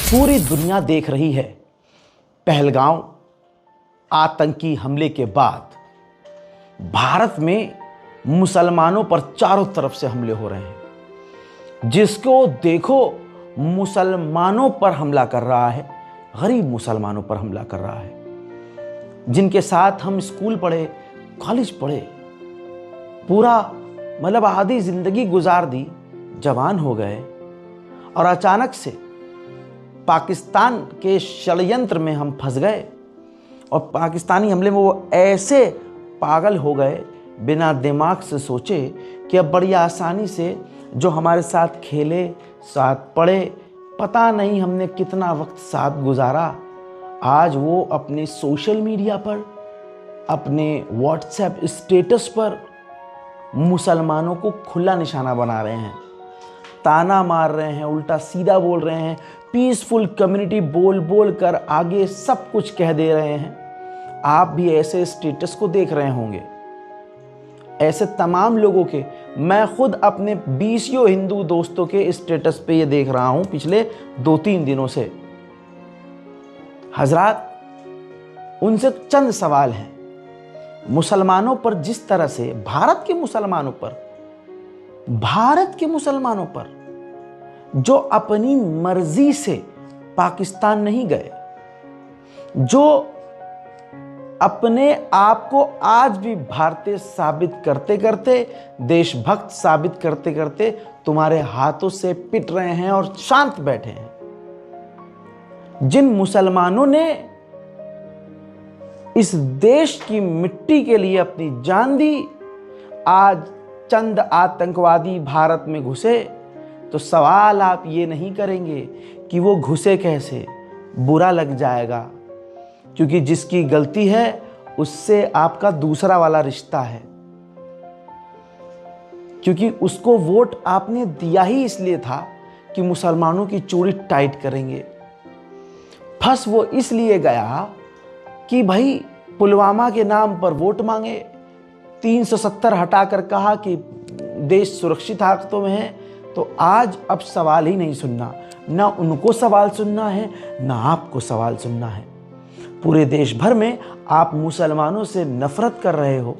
पूरी दुनिया देख रही है पहलगाम आतंकी हमले के बाद भारत में मुसलमानों पर चारों तरफ से हमले हो रहे हैं। जिसको देखो मुसलमानों पर हमला कर रहा है, गरीब मुसलमानों पर हमला कर रहा है। जिनके साथ हम स्कूल पढ़े, कॉलेज पढ़े, पूरा मतलब आधी जिंदगी गुजार दी, जवान हो गए और अचानक से पाकिस्तान के षड्यंत्र में हम फंस गए और पाकिस्तानी हमले में वो ऐसे पागल हो गए बिना दिमाग से सोचे कि अब बड़ी आसानी से जो हमारे साथ खेले, साथ पढ़े, पता नहीं हमने कितना वक्त साथ गुजारा, आज वो अपने सोशल मीडिया पर, अपने व्हाट्सएप स्टेटस पर मुसलमानों को खुला निशाना बना रहे हैं, ताना मार रहे हैं, उल्टा सीधा बोल रहे हैं, पीसफुल कम्युनिटी बोल बोल कर आगे सब कुछ कह दे रहे हैं। आप भी ऐसे स्टेटस को देख रहे होंगे, ऐसे तमाम लोगों के। मैं खुद अपने 20 हिंदू दोस्तों के स्टेटस पे ये देख रहा हूं पिछले 2-3 दिनों से। हजरात, उनसे चंद सवाल हैं। मुसलमानों पर जिस तरह से भारत के मुसलमानों पर जो अपनी मर्जी से पाकिस्तान नहीं गए, जो अपने आप को आज भी भारतीय साबित करते करते, देशभक्त साबित करते करते तुम्हारे हाथों से पिट रहे हैं और शांत बैठे हैं, जिन मुसलमानों ने इस देश की मिट्टी के लिए अपनी जान दी, आज चंद आतंकवादी भारत में घुसे तो सवाल आप ये नहीं करेंगे कि वो घुसे कैसे, बुरा लग जाएगा, क्योंकि जिसकी गलती है उससे आपका दूसरा वाला रिश्ता है, क्योंकि उसको वोट आपने दिया ही इसलिए था कि मुसलमानों की चूड़ी टाइट करेंगे। फंस वो इसलिए गया कि भाई पुलवामा के नाम पर वोट मांगे, 370 हटाकर कहा कि देश सुरक्षित हाथों में है, तो आज अब सवाल ही नहीं सुनना, ना उनको सवाल सुनना है, ना आपको सवाल सुनना है। पूरे देश भर में आप मुसलमानों से नफरत कर रहे हो,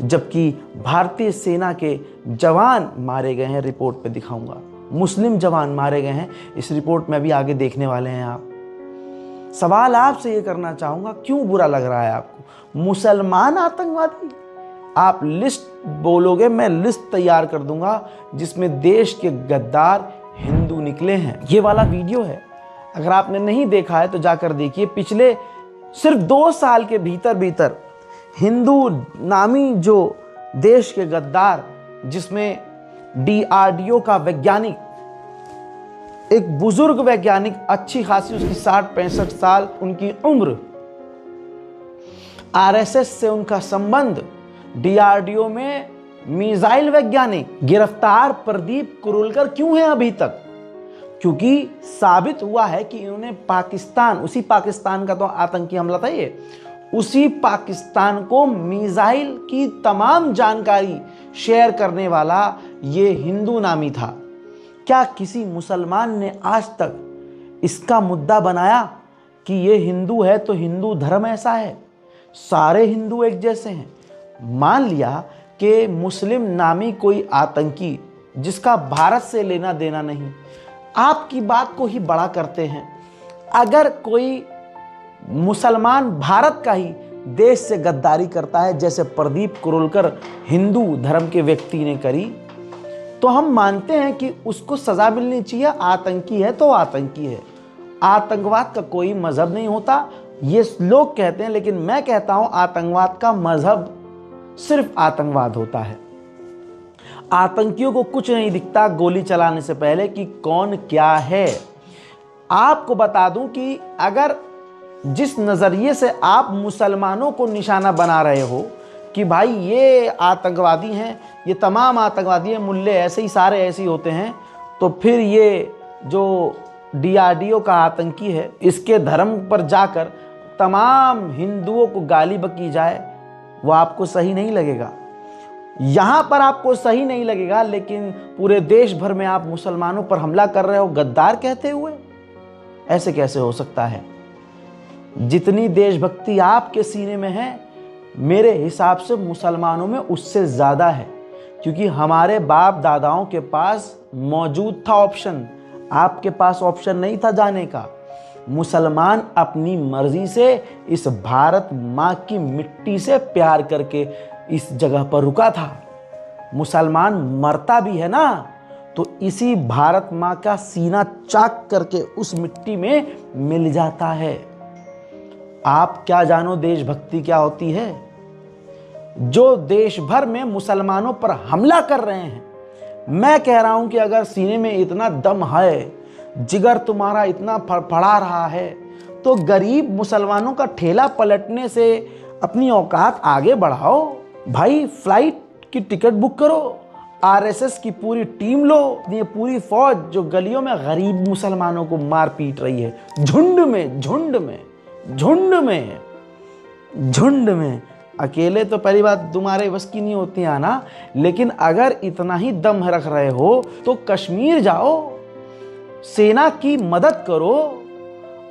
जबकि भारतीय सेना के जवान मारे गए हैं। रिपोर्ट पे दिखाऊंगा, मुस्लिम जवान मारे गए हैं, इस रिपोर्ट में भी आगे देखने वाले हैं आप। सवाल आपसे ये करना चाहूंगा, क्यों बुरा लग रहा है आपको? मुसलमान आतंकवादी, आप लिस्ट बोलोगे, मैं लिस्ट तैयार कर दूंगा जिसमें देश के गद्दार हिंदू निकले हैं। ये वाला वीडियो है, अगर आपने नहीं देखा है तो जाकर देखिए। पिछले सिर्फ 2 साल के भीतर हिंदू नामी जो देश के गद्दार, जिसमें DRDO का वैज्ञानिक, एक बुजुर्ग वैज्ञानिक, अच्छी खासी उसकी 60-65 साल उनकी उम्र, RSS से उनका संबंध, DRDO में मिसाइल वैज्ञानिक गिरफ्तार प्रदीप कुरुलकर क्यों है अभी तक? क्योंकि साबित हुआ है कि इन्होंने पाकिस्तान, उसी पाकिस्तान का तो आतंकी हमला था ये, उसी पाकिस्तान को मिसाइल की तमाम जानकारी शेयर करने वाला ये हिंदू नामी था। क्या किसी मुसलमान ने आज तक इसका मुद्दा बनाया कि ये हिंदू है तो हिंदू धर्म ऐसा है, सारे हिंदू एक जैसे हैं? मान लिया कि मुस्लिम नामी कोई आतंकी जिसका भारत से लेना देना नहीं, आपकी बात को ही बड़ा करते हैं। अगर कोई मुसलमान भारत का ही देश से गद्दारी करता है, जैसे प्रदीप कुरुलकर हिंदू धर्म के व्यक्ति ने करी, तो हम मानते हैं कि उसको सजा मिलनी चाहिए। आतंकी है तो आतंकी है, आतंकवाद का कोई मजहब नहीं होता, ये लोग कहते हैं, लेकिन मैं कहता हूं आतंकवाद का मजहब सिर्फ आतंकवाद होता है। आतंकियों को कुछ नहीं दिखता गोली चलाने से पहले कि कौन क्या है। आपको बता दूं कि अगर जिस नजरिए से आप मुसलमानों को निशाना बना रहे हो कि भाई ये आतंकवादी हैं, ये तमाम आतंकवादी हैं, मुल्ले ऐसे ही, सारे ऐसे ही होते हैं, तो फिर ये जो DRDO का आतंकी है, इसके धर्म पर जाकर तमाम हिंदुओं को गाली बकी जाए, वो आपको सही नहीं लगेगा। यहां पर आपको सही नहीं लगेगा, लेकिन पूरे देश भर में आप मुसलमानों पर हमला कर रहे हो गद्दार कहते हुए। ऐसे कैसे हो सकता है? जितनी देशभक्ति आपके सीने में है, मेरे हिसाब से मुसलमानों में उससे ज़्यादा है, क्योंकि हमारे बाप दादाओं के पास मौजूद था ऑप्शन, आपके पास ऑप्शन नहीं था जाने का। मुसलमान अपनी मर्जी से इस भारत माँ की मिट्टी से प्यार करके इस जगह पर रुका था। मुसलमान मरता भी है ना तो इसी भारत माँ का सीना चाक करके उस मिट्टी में मिल जाता है। आप क्या जानो देशभक्ति क्या होती है? जो देश भर में मुसलमानों पर हमला कर रहे हैं, मैं कह रहा हूं कि अगर सीने में इतना दम है, जिगर तुम्हारा इतना फड़फड़ा रहा है, तो गरीब मुसलमानों का ठेला पलटने से अपनी औकात आगे बढ़ाओ भाई। फ्लाइट की टिकट बुक करो, आरएसएस की पूरी टीम लो, ये पूरी फौज जो गलियों में गरीब मुसलमानों को मार पीट रही है, झुंड में झुंड में झुंड में झुंड में। अकेले तो पहली बात तुम्हारे बस की नहीं होती है ना, लेकिन अगर इतना ही दम रख रहे हो तो कश्मीर जाओ, सेना की मदद करो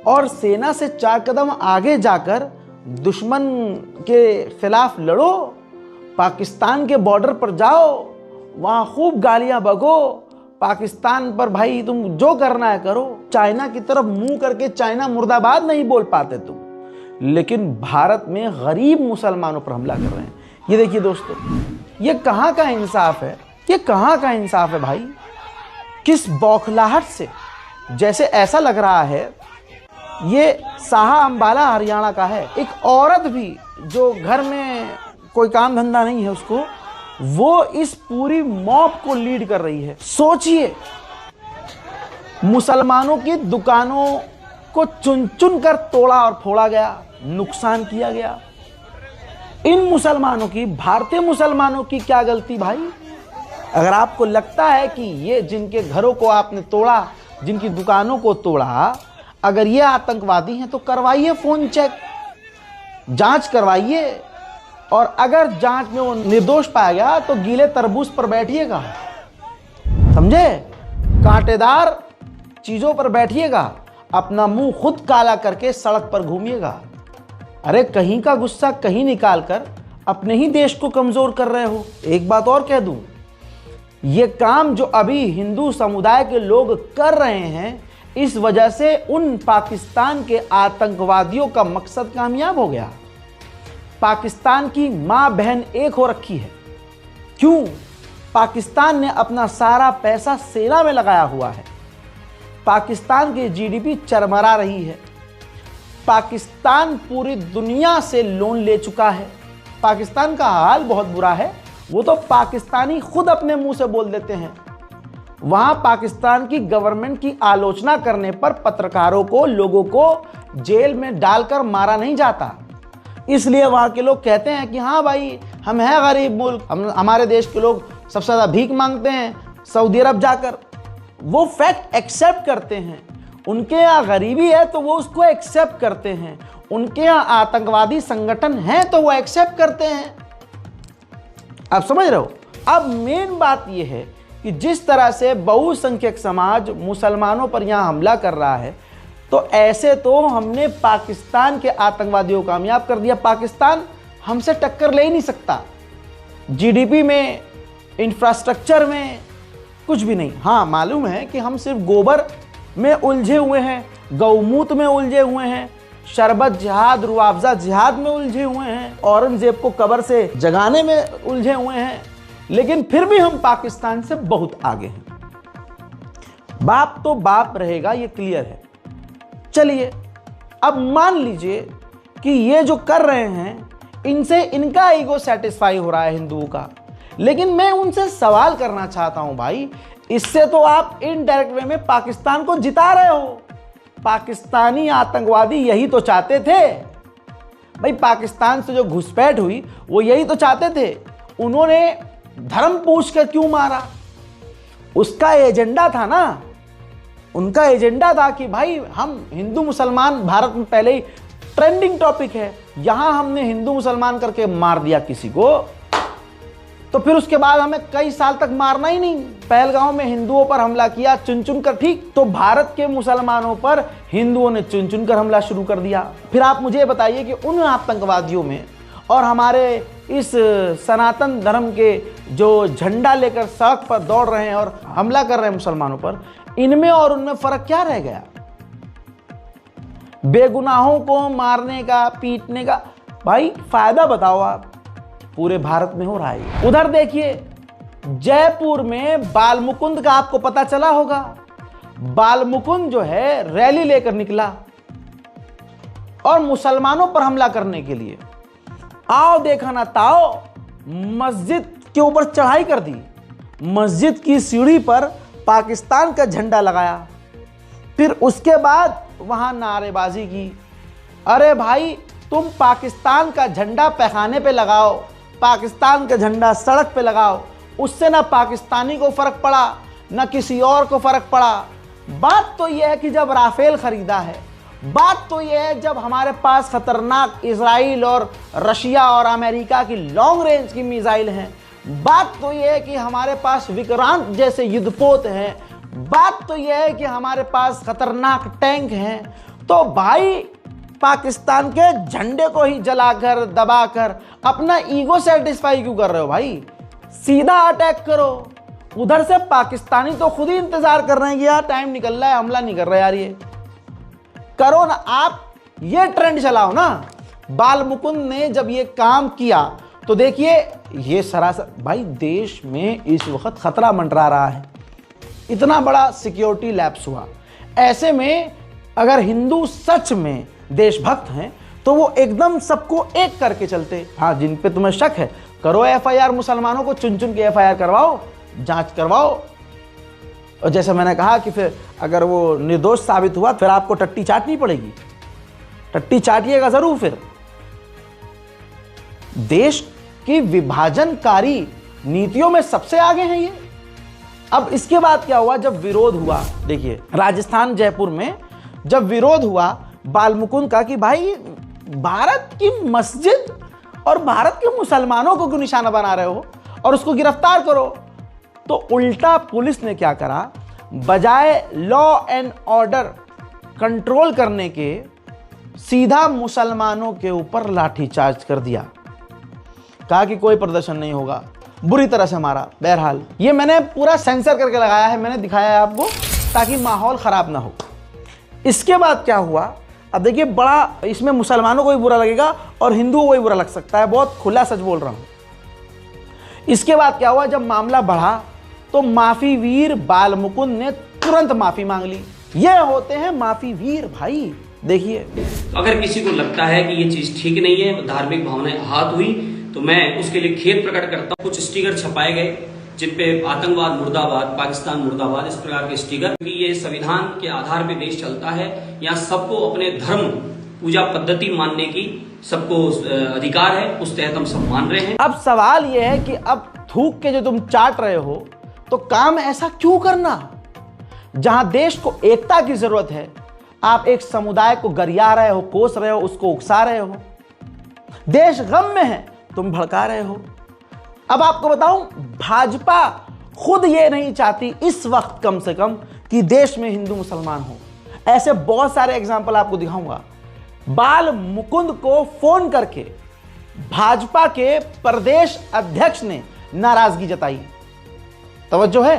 और सेना से 4 कदम आगे जाकर दुश्मन के खिलाफ लड़ो। पाकिस्तान के बॉर्डर पर जाओ, वहां खूब गालियां बको, पाकिस्तान पर भाई तुम जो करना है करो। चाइना की तरफ मुंह करके चाइना मुर्दाबाद नहीं बोल पाते तुम, लेकिन भारत में गरीब मुसलमानों पर हमला कर रहे हैं। ये देखिए दोस्तों, ये कहाँ का इंसाफ है? ये कहाँ का इंसाफ है भाई? किस बौखलाहट से, जैसे ऐसा लग रहा है ये साहा अंबाला हरियाणा का है। एक औरत भी जो घर में कोई काम धंधा नहीं है उसको, वो इस पूरी मॉब को लीड कर रही है। सोचिए, मुसलमानों की दुकानों को चुन चुन कर तोड़ा और फोड़ा गया, नुकसान किया गया। इन मुसलमानों की, भारतीय मुसलमानों की क्या गलती भाई? अगर आपको लगता है कि ये जिनके घरों को आपने तोड़ा, जिनकी दुकानों को तोड़ा, अगर ये आतंकवादी हैं तो करवाइए फोन चेक, जांच करवाइए, और अगर जांच में वो निर्दोष पाया गया तो गीले तरबूज पर बैठिएगा, समझे? कांटेदार चीजों पर बैठिएगा, अपना मुंह खुद काला करके सड़क पर घूमिएगा। अरे कहीं का गुस्सा कहीं निकाल कर अपने ही देश को कमजोर कर रहे हो। एक बात और कह दूं, ये काम जो अभी हिंदू समुदाय के लोग कर रहे हैं, इस वजह से उन पाकिस्तान के आतंकवादियों का मकसद कामयाब हो गया। पाकिस्तान की मां बहन एक हो रखी है। क्यों? पाकिस्तान ने अपना सारा पैसा सेना में लगाया हुआ है। पाकिस्तान की जीडीपी चरमरा रही है। पाकिस्तान पूरी दुनिया से लोन ले चुका है। पाकिस्तान का हाल बहुत बुरा है, वो तो पाकिस्तानी खुद अपने मुंह से बोल देते हैं। वहां पाकिस्तान की गवर्नमेंट की आलोचना करने पर पत्रकारों को, लोगों को जेल में डालकर मारा नहीं जाता। इसलिए वहां के लोग कहते हैं कि हाँ भाई, हम हैं गरीब मुल्क, हमारे देश के लोग सबसे ज़्यादा भीख मांगते हैं सऊदी अरब जाकर। वो फैक्ट एक्सेप्ट करते हैं। उनके यहाँ गरीबी है तो वो उसको एक्सेप्ट करते हैं। उनके यहाँ आतंकवादी संगठन है तो वो एक्सेप्ट करते हैं। आप समझ रहे हो? अब मेन बात यह है कि जिस तरह से बहुसंख्यक समाज मुसलमानों पर यहाँ हमला कर रहा है, तो ऐसे तो हमने पाकिस्तान के आतंकवादियों को कामयाब कर दिया। पाकिस्तान हमसे टक्कर ले ही नहीं सकता, जीडीपी में, इंफ्रास्ट्रक्चर में, कुछ भी नहीं। हाँ, मालूम है कि हम सिर्फ गोबर में उलझे हुए हैं, गौमूत्र में उलझे हुए हैं, शरबत जिहाद, रुआवजा जिहाद में उलझे हुए हैं, औरंगजेब को कब्र से जगाने में उलझे हुए हैं, लेकिन फिर भी हम पाकिस्तान से बहुत आगे हैं। बाप तो बाप रहेगा, ये क्लियर है। चलिए, अब मान लीजिए कि ये जो कर रहे हैं, इनसे इनका ईगो सेटिस्फाई हो रहा है हिंदुओं का, लेकिन मैं उनसे सवाल करना चाहता हूं भाई, इससे तो आप इनडायरेक्ट वे में पाकिस्तान को जिता रहे हो। पाकिस्तानी आतंकवादी यही तो चाहते थे भाई। पाकिस्तान से जो घुसपैठ हुई वो यही तो चाहते थे। उन्होंने धर्म पूछकर क्यों मारा? उसका एजेंडा था ना, उनका एजेंडा था कि भाई हम हिंदू मुसलमान, भारत में पहले ही ट्रेंडिंग टॉपिक है, यहां हमने हिंदू मुसलमान करके मार दिया किसी को, तो फिर उसके बाद हमें कई साल तक मारना ही नहीं। पहलगांव में हिंदुओं पर हमला किया चुन चुन कर, ठीक, तो भारत के मुसलमानों पर हिंदुओं ने चुन चुन कर हमला शुरू कर दिया। फिर आप मुझे बताइए कि उन आतंकवादियों में और हमारे इस सनातन धर्म के जो झंडा लेकर सड़क पर दौड़ रहे हैं और हमला कर रहे हैं मुसलमानों पर, इनमें और उनमें फर्क क्या रह गया? बेगुनाहों को मारने का, पीटने का, भाई फायदा बताओ आप। पूरे भारत में हो रहा है। उधर देखिए जयपुर में बालमुकुंद का आपको पता चला होगा। बालमुकुंद जो है रैली लेकर निकला और मुसलमानों पर हमला करने के लिए, आओ देखा ना ताओ, मस्जिद के ऊपर चढ़ाई कर दी, मस्जिद की सीढ़ी पर पाकिस्तान का झंडा लगाया, फिर उसके बाद वहां नारेबाजी की। अरे भाई तुम पाकिस्तान का झंडा पैखाने पे लगाओ, पाकिस्तान का झंडा सड़क पे लगाओ, उससे ना पाकिस्तानी को फर्क पड़ा ना किसी और को फर्क पड़ा। बात तो यह है कि जब राफेल खरीदा है, बात तो यह है जब हमारे पास खतरनाक इजराइल और रशिया और अमेरिका की लॉन्ग रेंज की मिसाइल हैं, बात तो यह है कि हमारे पास विक्रांत जैसे युद्धपोत हैं, बात तो यह है कि हमारे पास खतरनाक टैंक हैं, तो भाई पाकिस्तान के झंडे को ही जलाकर दबाकर अपना ईगो सेटिस्फाई क्यों कर रहे हो भाई? सीधा अटैक करो। उधर से पाकिस्तानी तो खुद ही इंतजार कर रहे हैं कि यार टाइम निकल रहा है, हमला नहीं कर रहे यार, ये करो ना आप, ये ट्रेंड चलाओ ना। बालमुकुंद ने जब ये काम किया तो देखिए ये सरासर, भाई देश में इस वक्त खतरा मंडरा रहा है, इतना बड़ा सिक्योरिटी लैप्स हुआ। ऐसे में अगर हिंदू सच में देशभक्त हैं तो वो एकदम सबको एक करके चलते। हाँ, जिन पे तुम्हें शक है करो एफआईआर, मुसलमानों को चुन चुन के एफआईआर करवाओ, जांच करवाओ, और जैसे मैंने कहा कि फिर अगर वो निर्दोष साबित हुआ फिर आपको टट्टी चाटनी पड़ेगी, टट्टी चाटिएगा जरूर। फिर देश की विभाजनकारी नीतियों में सबसे आगे हैं ये। अब इसके बाद क्या हुआ, जब विरोध हुआ, देखिए राजस्थान जयपुर में जब विरोध हुआ बालमुकुंद का कि भाई भारत की मस्जिद और भारत के मुसलमानों को क्यों निशाना बना रहे हो और उसको गिरफ्तार करो, तो उल्टा पुलिस ने क्या करा, बजाय लॉ एंड ऑर्डर कंट्रोल करने के सीधा मुसलमानों के ऊपर लाठीचार्ज कर दिया। कहा कि कोई प्रदर्शन नहीं होगा, बुरी तरह से मारा। बहरहाल ये मैंने पूरा सेंसर करके लगाया है, मैंने दिखाया है आपको ताकि माहौल खराब ना हो। इसके बाद क्या हुआ, अब देखिए बड़ा इसमें मुसलमानों को भी बुरा लगेगा और हिंदुओं को भी बुरा लग सकता है, बहुत खुला सच बोल रहा हूं। इसके बाद क्या हुआ, जब मामला बढ़ा तो माफी वीर बालमुकुंद ने तुरंत माफी मांग ली। ये होते हैं माफी वीर भाई। देखिए अगर किसी को लगता है कि ये चीज ठीक नहीं है, धार्मिक भावनाएं आहत हुई, तो मैं उसके लिए खेद प्रकट करता हूँ। कुछ स्टिकर छपाए गए जिन पे आतंकवाद मुर्दाबाद, पाकिस्तान मुर्दाबाद, इस प्रकार के स्टिकर, क्योंकि ये संविधान के आधार पे देश चलता है। यहाँ सबको अपने धर्म पूजा पद्धति मानने की सबको अधिकार है, उस तहत हम सब मान रहे हैं। अब सवाल यह है कि अब थूक के जो तुम चाट रहे हो तो काम ऐसा क्यों करना? जहां देश को एकता की जरूरत है, आप एक समुदाय को गरिया रहे हो, कोस रहे हो, उसको उकसा रहे हो। देश गम में है, तुम भड़का रहे हो। अब आपको बताऊं, भाजपा खुद ये नहीं चाहती इस वक्त कम से कम कि देश में हिंदू मुसलमान हो। ऐसे बहुत सारे एग्जाम्पल आपको दिखाऊंगा। बालमुकुंद को फोन करके भाजपा के प्रदेश अध्यक्ष ने नाराजगी जताई। तवज्जो है,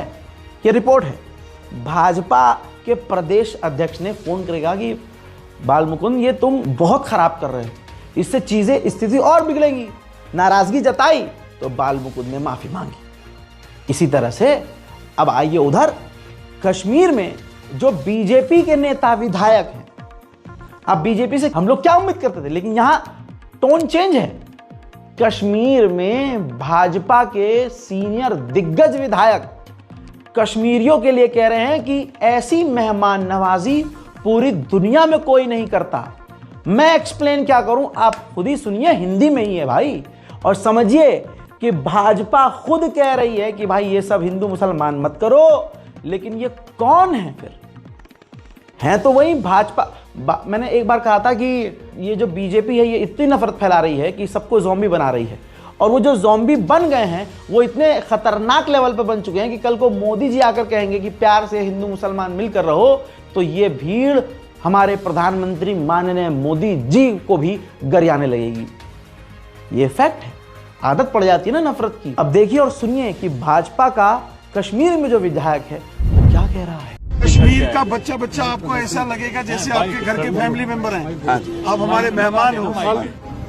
ये रिपोर्ट है। भाजपा के प्रदेश अध्यक्ष ने फोन करेगा कि बालमुकुंद ये तुम बहुत खराब कर रहे हो, इससे चीजें स्थिति और बिगड़ेगी। नाराजगी जताई तो बालमुकुंद ने माफी मांगी। इसी तरह से अब आइए उधर कश्मीर में जो बीजेपी के नेता विधायक हैं। अब बीजेपी से हम लोग क्या उम्मीद करते थे, लेकिन यहां टोन चेंज है। कश्मीर में भाजपा के सीनियर दिग्गज विधायक कश्मीरियों के लिए कह रहे हैं कि ऐसी मेहमान नवाजी पूरी दुनिया में कोई नहीं करता। मैं एक्सप्लेन क्या करूं, आप खुद ही सुनिए, हिंदी में ही है भाई, और समझिए कि भाजपा खुद कह रही है कि भाई ये सब हिंदू मुसलमान मत करो। लेकिन ये कौन है फिर? हैं तो वही भाजपा। मैंने एक बार कहा था कि ये जो बीजेपी है ये इतनी नफरत फैला रही है कि सबको ज़ॉम्बी बना रही है, और वो जो ज़ॉम्बी बन गए हैं वो इतने खतरनाक लेवल पर बन चुके हैं कि कल को मोदी जी आकर कहेंगे कि प्यार से हिंदू मुसलमान मिलकर रहो, तो ये भीड़ हमारे प्रधानमंत्री माननीय मोदी जी को भी गरियाने लगेगी। ये फैक्ट है, आदत पड़ जाती है ना नफरत की। अब देखिए और सुनिए कि भाजपा का कश्मीर में जो विधायक है वो क्या कह रहा है। कश्मीर का बच्चा बच्चा आपको ऐसा लगेगा जैसे आपके घर के फैमिली मेंबर हैं। आप हमारे मेहमान हो,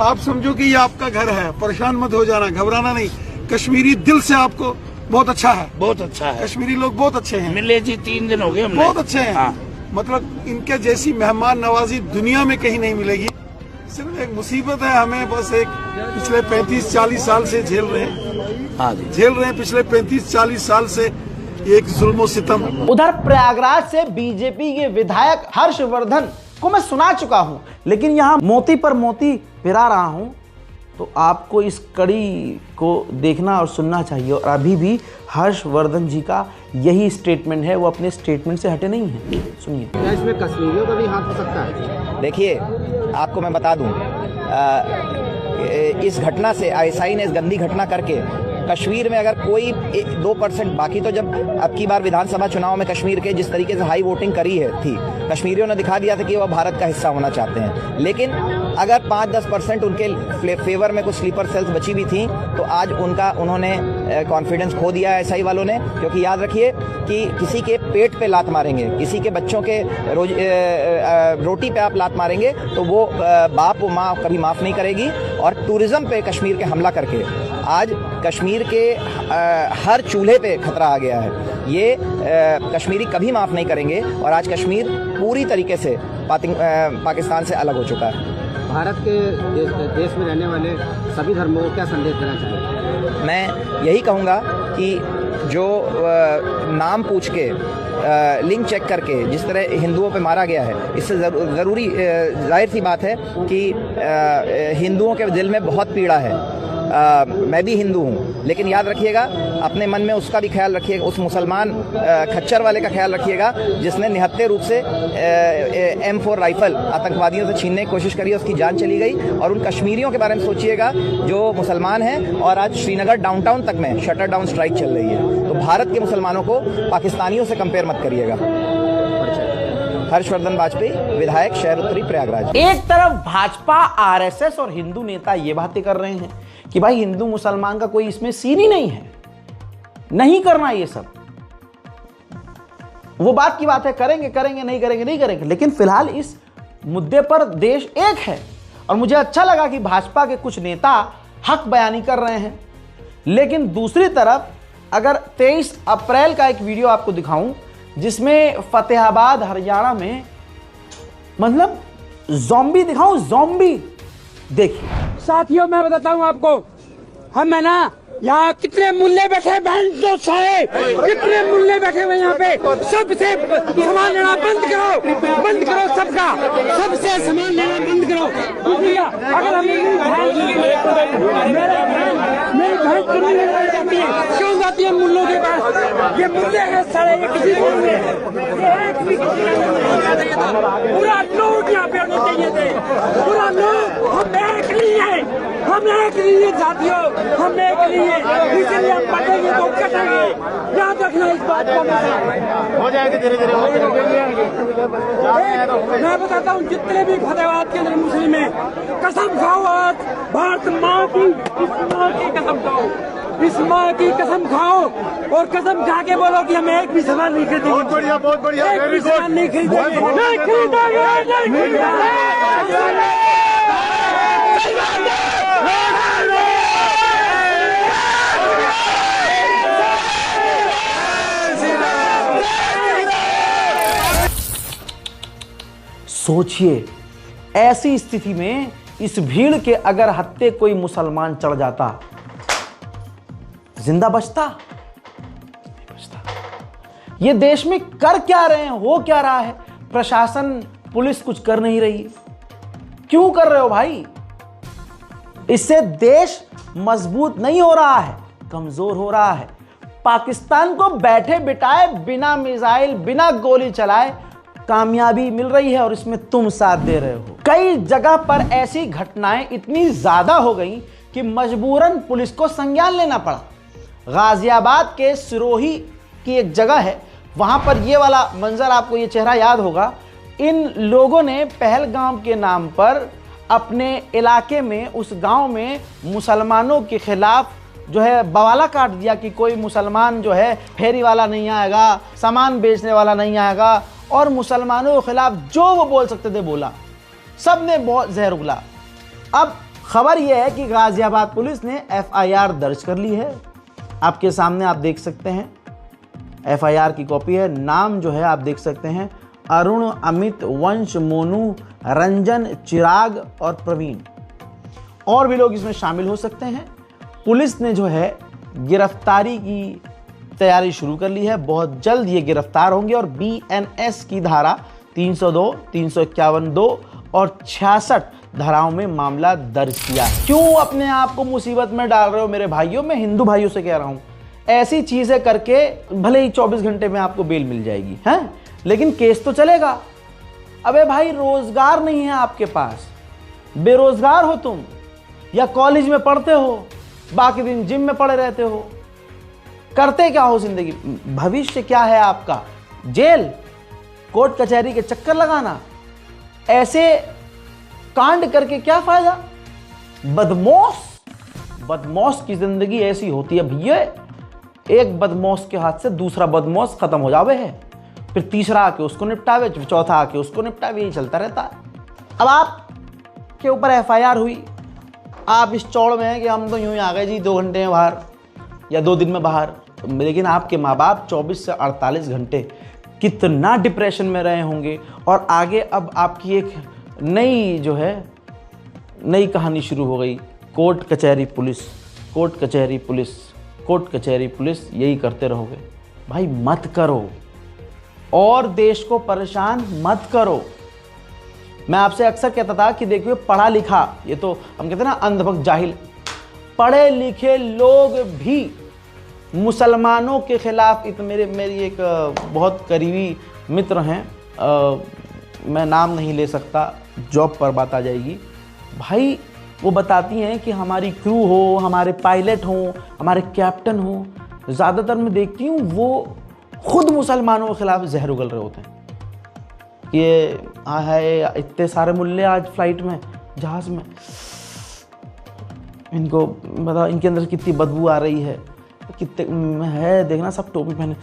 आप समझो कि ये आपका घर है। परेशान मत हो जाना, घबराना नहीं। कश्मीरी दिल से आपको बहुत अच्छा है, बहुत अच्छा है। कश्मीरी लोग बहुत अच्छे हैं। मिले जी 3 दिन हो गए हमने। बहुत अच्छे हैं। हाँ। मतलब इनके जैसी मेहमान नवाजी दुनिया में कहीं नहीं मिलेगी। सिर्फ एक मुसीबत है, हमें बस एक पिछले 35-40 साल से झेल रहे हैं पिछले 35-40 साल से एक जुल्म सितम। उधर प्रयागराज से बीजेपी के विधायक हर्षवर्धन को मैं सुना चुका हूं, लेकिन यहां मोती पर मोती पिरा रहा हूं, तो आपको इस कड़ी को देखना और सुनना चाहिए। और अभी भी हर्षवर्धन जी का यही स्टेटमेंट है, वो अपने स्टेटमेंट से हटे नहीं है। सुनिए। क्या इसमें कश्मीरियों का भी हाथ हो सकता है? देखिए, आपको मैं बता दूं, इस घटना से आईएसआई ने इस गंदी घटना करके कश्मीर में अगर कोई 2%, बाकी तो जब अब की बार विधानसभा चुनाव में कश्मीर के जिस तरीके से हाई वोटिंग करी है थी, कश्मीरियों ने दिखा दिया था कि वह भारत का हिस्सा होना चाहते हैं। लेकिन अगर 5-10% उनके फेवर में कुछ स्लीपर सेल्स बची भी थी, तो आज उन्होंने कॉन्फिडेंस खो दिया है एसआई वालों ने। क्योंकि याद रखिए कि किसी के पेट पे लात मारेंगे, किसी के बच्चों के रोटी पे आप लात मारेंगे, तो वो बाप व माँ कभी माफ़ नहीं करेगी। और टूरिज्म पे कश्मीर के हमला करके आज कश्मीर के हर चूल्हे पे खतरा आ गया है। ये कश्मीरी कभी माफ़ नहीं करेंगे। और आज कश्मीर पूरी तरीके से पाकिस्तान से अलग हो चुका है। भारत के देश में रहने वाले सभी धर्मों को क्या संदेश देना चाहिए? मैं यही कहूँगा कि जो नाम पूछ के लिंक चेक करके जिस तरह हिंदुओं पे मारा गया है, इससे ज़रूरी जाहिर सी बात है कि हिंदुओं के दिल में बहुत पीड़ा है। मैं भी हिंदू हूँ, लेकिन याद रखिएगा, अपने मन में उसका भी ख्याल रखिएगा, उस मुसलमान खच्चर वाले का ख्याल रखिएगा जिसने निहत्थे रूप से M4 राइफल आतंकवादियों से छीनने की कोशिश करी, उसकी जान चली गई। और उन कश्मीरियों के बारे में सोचिएगा जो मुसलमान हैं और आज श्रीनगर डाउनटाउन तक में शटर डाउन स्ट्राइक चल रही है। तो भारत के मुसलमानों को पाकिस्तानियों से कंपेयर मत करिएगा। हर्षवर्धन वाजपेयी, विधायक, शहर उत्तरी, प्रयागराज। एक तरफ भाजपा, आरएसएस और हिंदू नेता ये बातें कर रहे हैं कि भाई हिंदू मुसलमान का कोई इसमें सीन ही नहीं है, नहीं करना ये सब। वो बात की बात है, करेंगे नहीं करेंगे। लेकिन फिलहाल इस मुद्दे पर देश एक है। और मुझे अच्छा लगा कि भाजपा के कुछ नेता हक बयानी कर रहे हैं। लेकिन दूसरी तरफ अगर 23 अप्रैल का एक वीडियो आपको दिखाऊं जिसमें फतेहाबाद हरियाणा में मतलब ज़ॉम्बी दिखाऊं, ज़ॉम्बी देखिए। साथियों, मैं बताता हूँ आपको, हम है ना यहाँ कितने मुल्ले बैठे, कितने मुल्ले बैठे हुए यहाँ पे। सबसे सामान लेना बंद करो सबका, सबसे सामान लेना बंद करो। अगर हम मेरी भैंस चुनी लेने जाती है, क्यों जाती है मुल्लों के पास? ये मुल्ले हैं सारे, ये किसी को पूरा लोग यहाँ पे होने चाहिए थे, पूरा लोग। हम एक लिए जातियों, हम एक लिए, इसलिए हम पटेंगे तो कटेंगे। याद रखना इस बात को। हो जाएगा धीरे-धीरे। मैं बताता हूँ, जितने भी फतेहाबाद के अंदर मुस्लिम हैं, कसम खाओ आज भारत माँ की, इस माँ की कसम खाओ, इस माँ की कसम खाओ और कसम खा के बोलो कि हम एक भी सामान नहीं खरीदेंगे। बहुत बढ़िया, एक भी सामान नहीं खरीदेंगे। सोचिए, ऐसी स्थिति में इस भीड़ के अगर हत्थे कोई मुसलमान चढ़ जाता, जिंदा बचता? ये देश में कर क्या रहे हैं, हो क्या रहा है? प्रशासन, पुलिस कुछ कर नहीं रही। क्यों कर रहे हो भाई? इससे देश मजबूत नहीं हो रहा है, कमजोर हो रहा है। पाकिस्तान को बैठे बिठाए, बिना मिसाइल, बिना गोली चलाए कामयाबी मिल रही है और इसमें तुम साथ दे रहे हो। कई जगह पर ऐसी घटनाएं इतनी ज्यादा हो गई कि मजबूरन पुलिस को संज्ञान लेना पड़ा। गाजियाबाद के सिरोही की एक जगह है, वहां पर ये वाला मंजर, आपको ये चेहरा याद होगा। इन लोगों ने पहलगाम के नाम पर अपने इलाके में, उस गांव में मुसलमानों के खिलाफ जो है बवाला काट दिया कि कोई मुसलमान जो है फेरी वाला नहीं आएगा, सामान बेचने वाला नहीं आएगा, और मुसलमानों के खिलाफ जो वो बोल सकते थे बोला। सब ने बहुत जहर उगला। अब खबर यह है कि गाजियाबाद पुलिस ने FIR दर्ज कर ली है। आपके सामने आप देख सकते हैं, FIR की कॉपी है। नाम जो है आप देख सकते हैं, अरुण, अमित, वंश, मोनू, रंजन, चिराग और प्रवीण। और भी लोग इसमें शामिल हो सकते हैं। पुलिस ने जो है गिरफ्तारी की तैयारी शुरू कर ली है। बहुत जल्द ये गिरफ्तार होंगे और BNS की धारा 302, 351(2) और 66 धाराओं में मामला दर्ज किया। क्यों अपने आप को मुसीबत में डाल रहे हो मेरे भाइयों? मैं हिंदू भाइयों से कह रहा हूं, ऐसी चीजें करके भले ही 24 घंटे में आपको बेल मिल जाएगी, हैं, लेकिन केस तो चलेगा। अबे भाई, रोजगार नहीं है आपके पास, बेरोजगार हो तुम, या कॉलेज में पढ़ते हो, बाकी दिन जिम में पड़े रहते हो, करते क्या हो जिंदगी? भविष्य क्या है आपका? जेल, कोर्ट कचहरी के चक्कर लगाना, ऐसे कांड करके क्या फायदा? बदमाश की जिंदगी ऐसी होती है भैया, एक बदमाश के हाथ से दूसरा बदमाश खत्म हो जावे है, फिर तीसरा आके उसको निपटावे, फिर चौथा आके उसको निपटावे, यही चलता रहता है। अब आप के ऊपर FIR हुई, आप इस चौड़ में हैं कि हम तो यूं ही आ गए जी 2 घंटे में बाहर या 2 दिन में बाहर, लेकिन आपके माँ बाप 24 से 48 घंटे कितना डिप्रेशन में रहे होंगे। और आगे अब आपकी एक नई जो है नई कहानी शुरू हो गई, कोर्ट कचहरी पुलिस, कोर्ट कचहरी पुलिस, कोर्ट कचहरी पुलिस, यही करते रहोगे। भाई मत करो, और देश को परेशान मत करो। मैं आपसे अक्सर कहता था कि देखिए, पढ़ा लिखा, ये तो हम कहते हैं ना अंधभक्त जाहिल, पढ़े लिखे लोग भी मुसलमानों के खिलाफ मेरी एक बहुत करीबी मित्र हैं, मैं नाम नहीं ले सकता, जॉब पर बात आ जाएगी। भाई वो बताती हैं कि हमारी क्रू हो, हमारे पायलट हो, हमारे कैप्टन हो, ज़्यादातर मैं देखती हूँ वो खुद मुसलमानों के खिलाफ जहर उगल रहे होते हैं। ये है इतने सारे मुल्ले आज फ्लाइट में, जहाज़ में, इनको बता इनके अंदर कितनी बदबू आ रही है, कितने है देखना, सब टोपी पहने,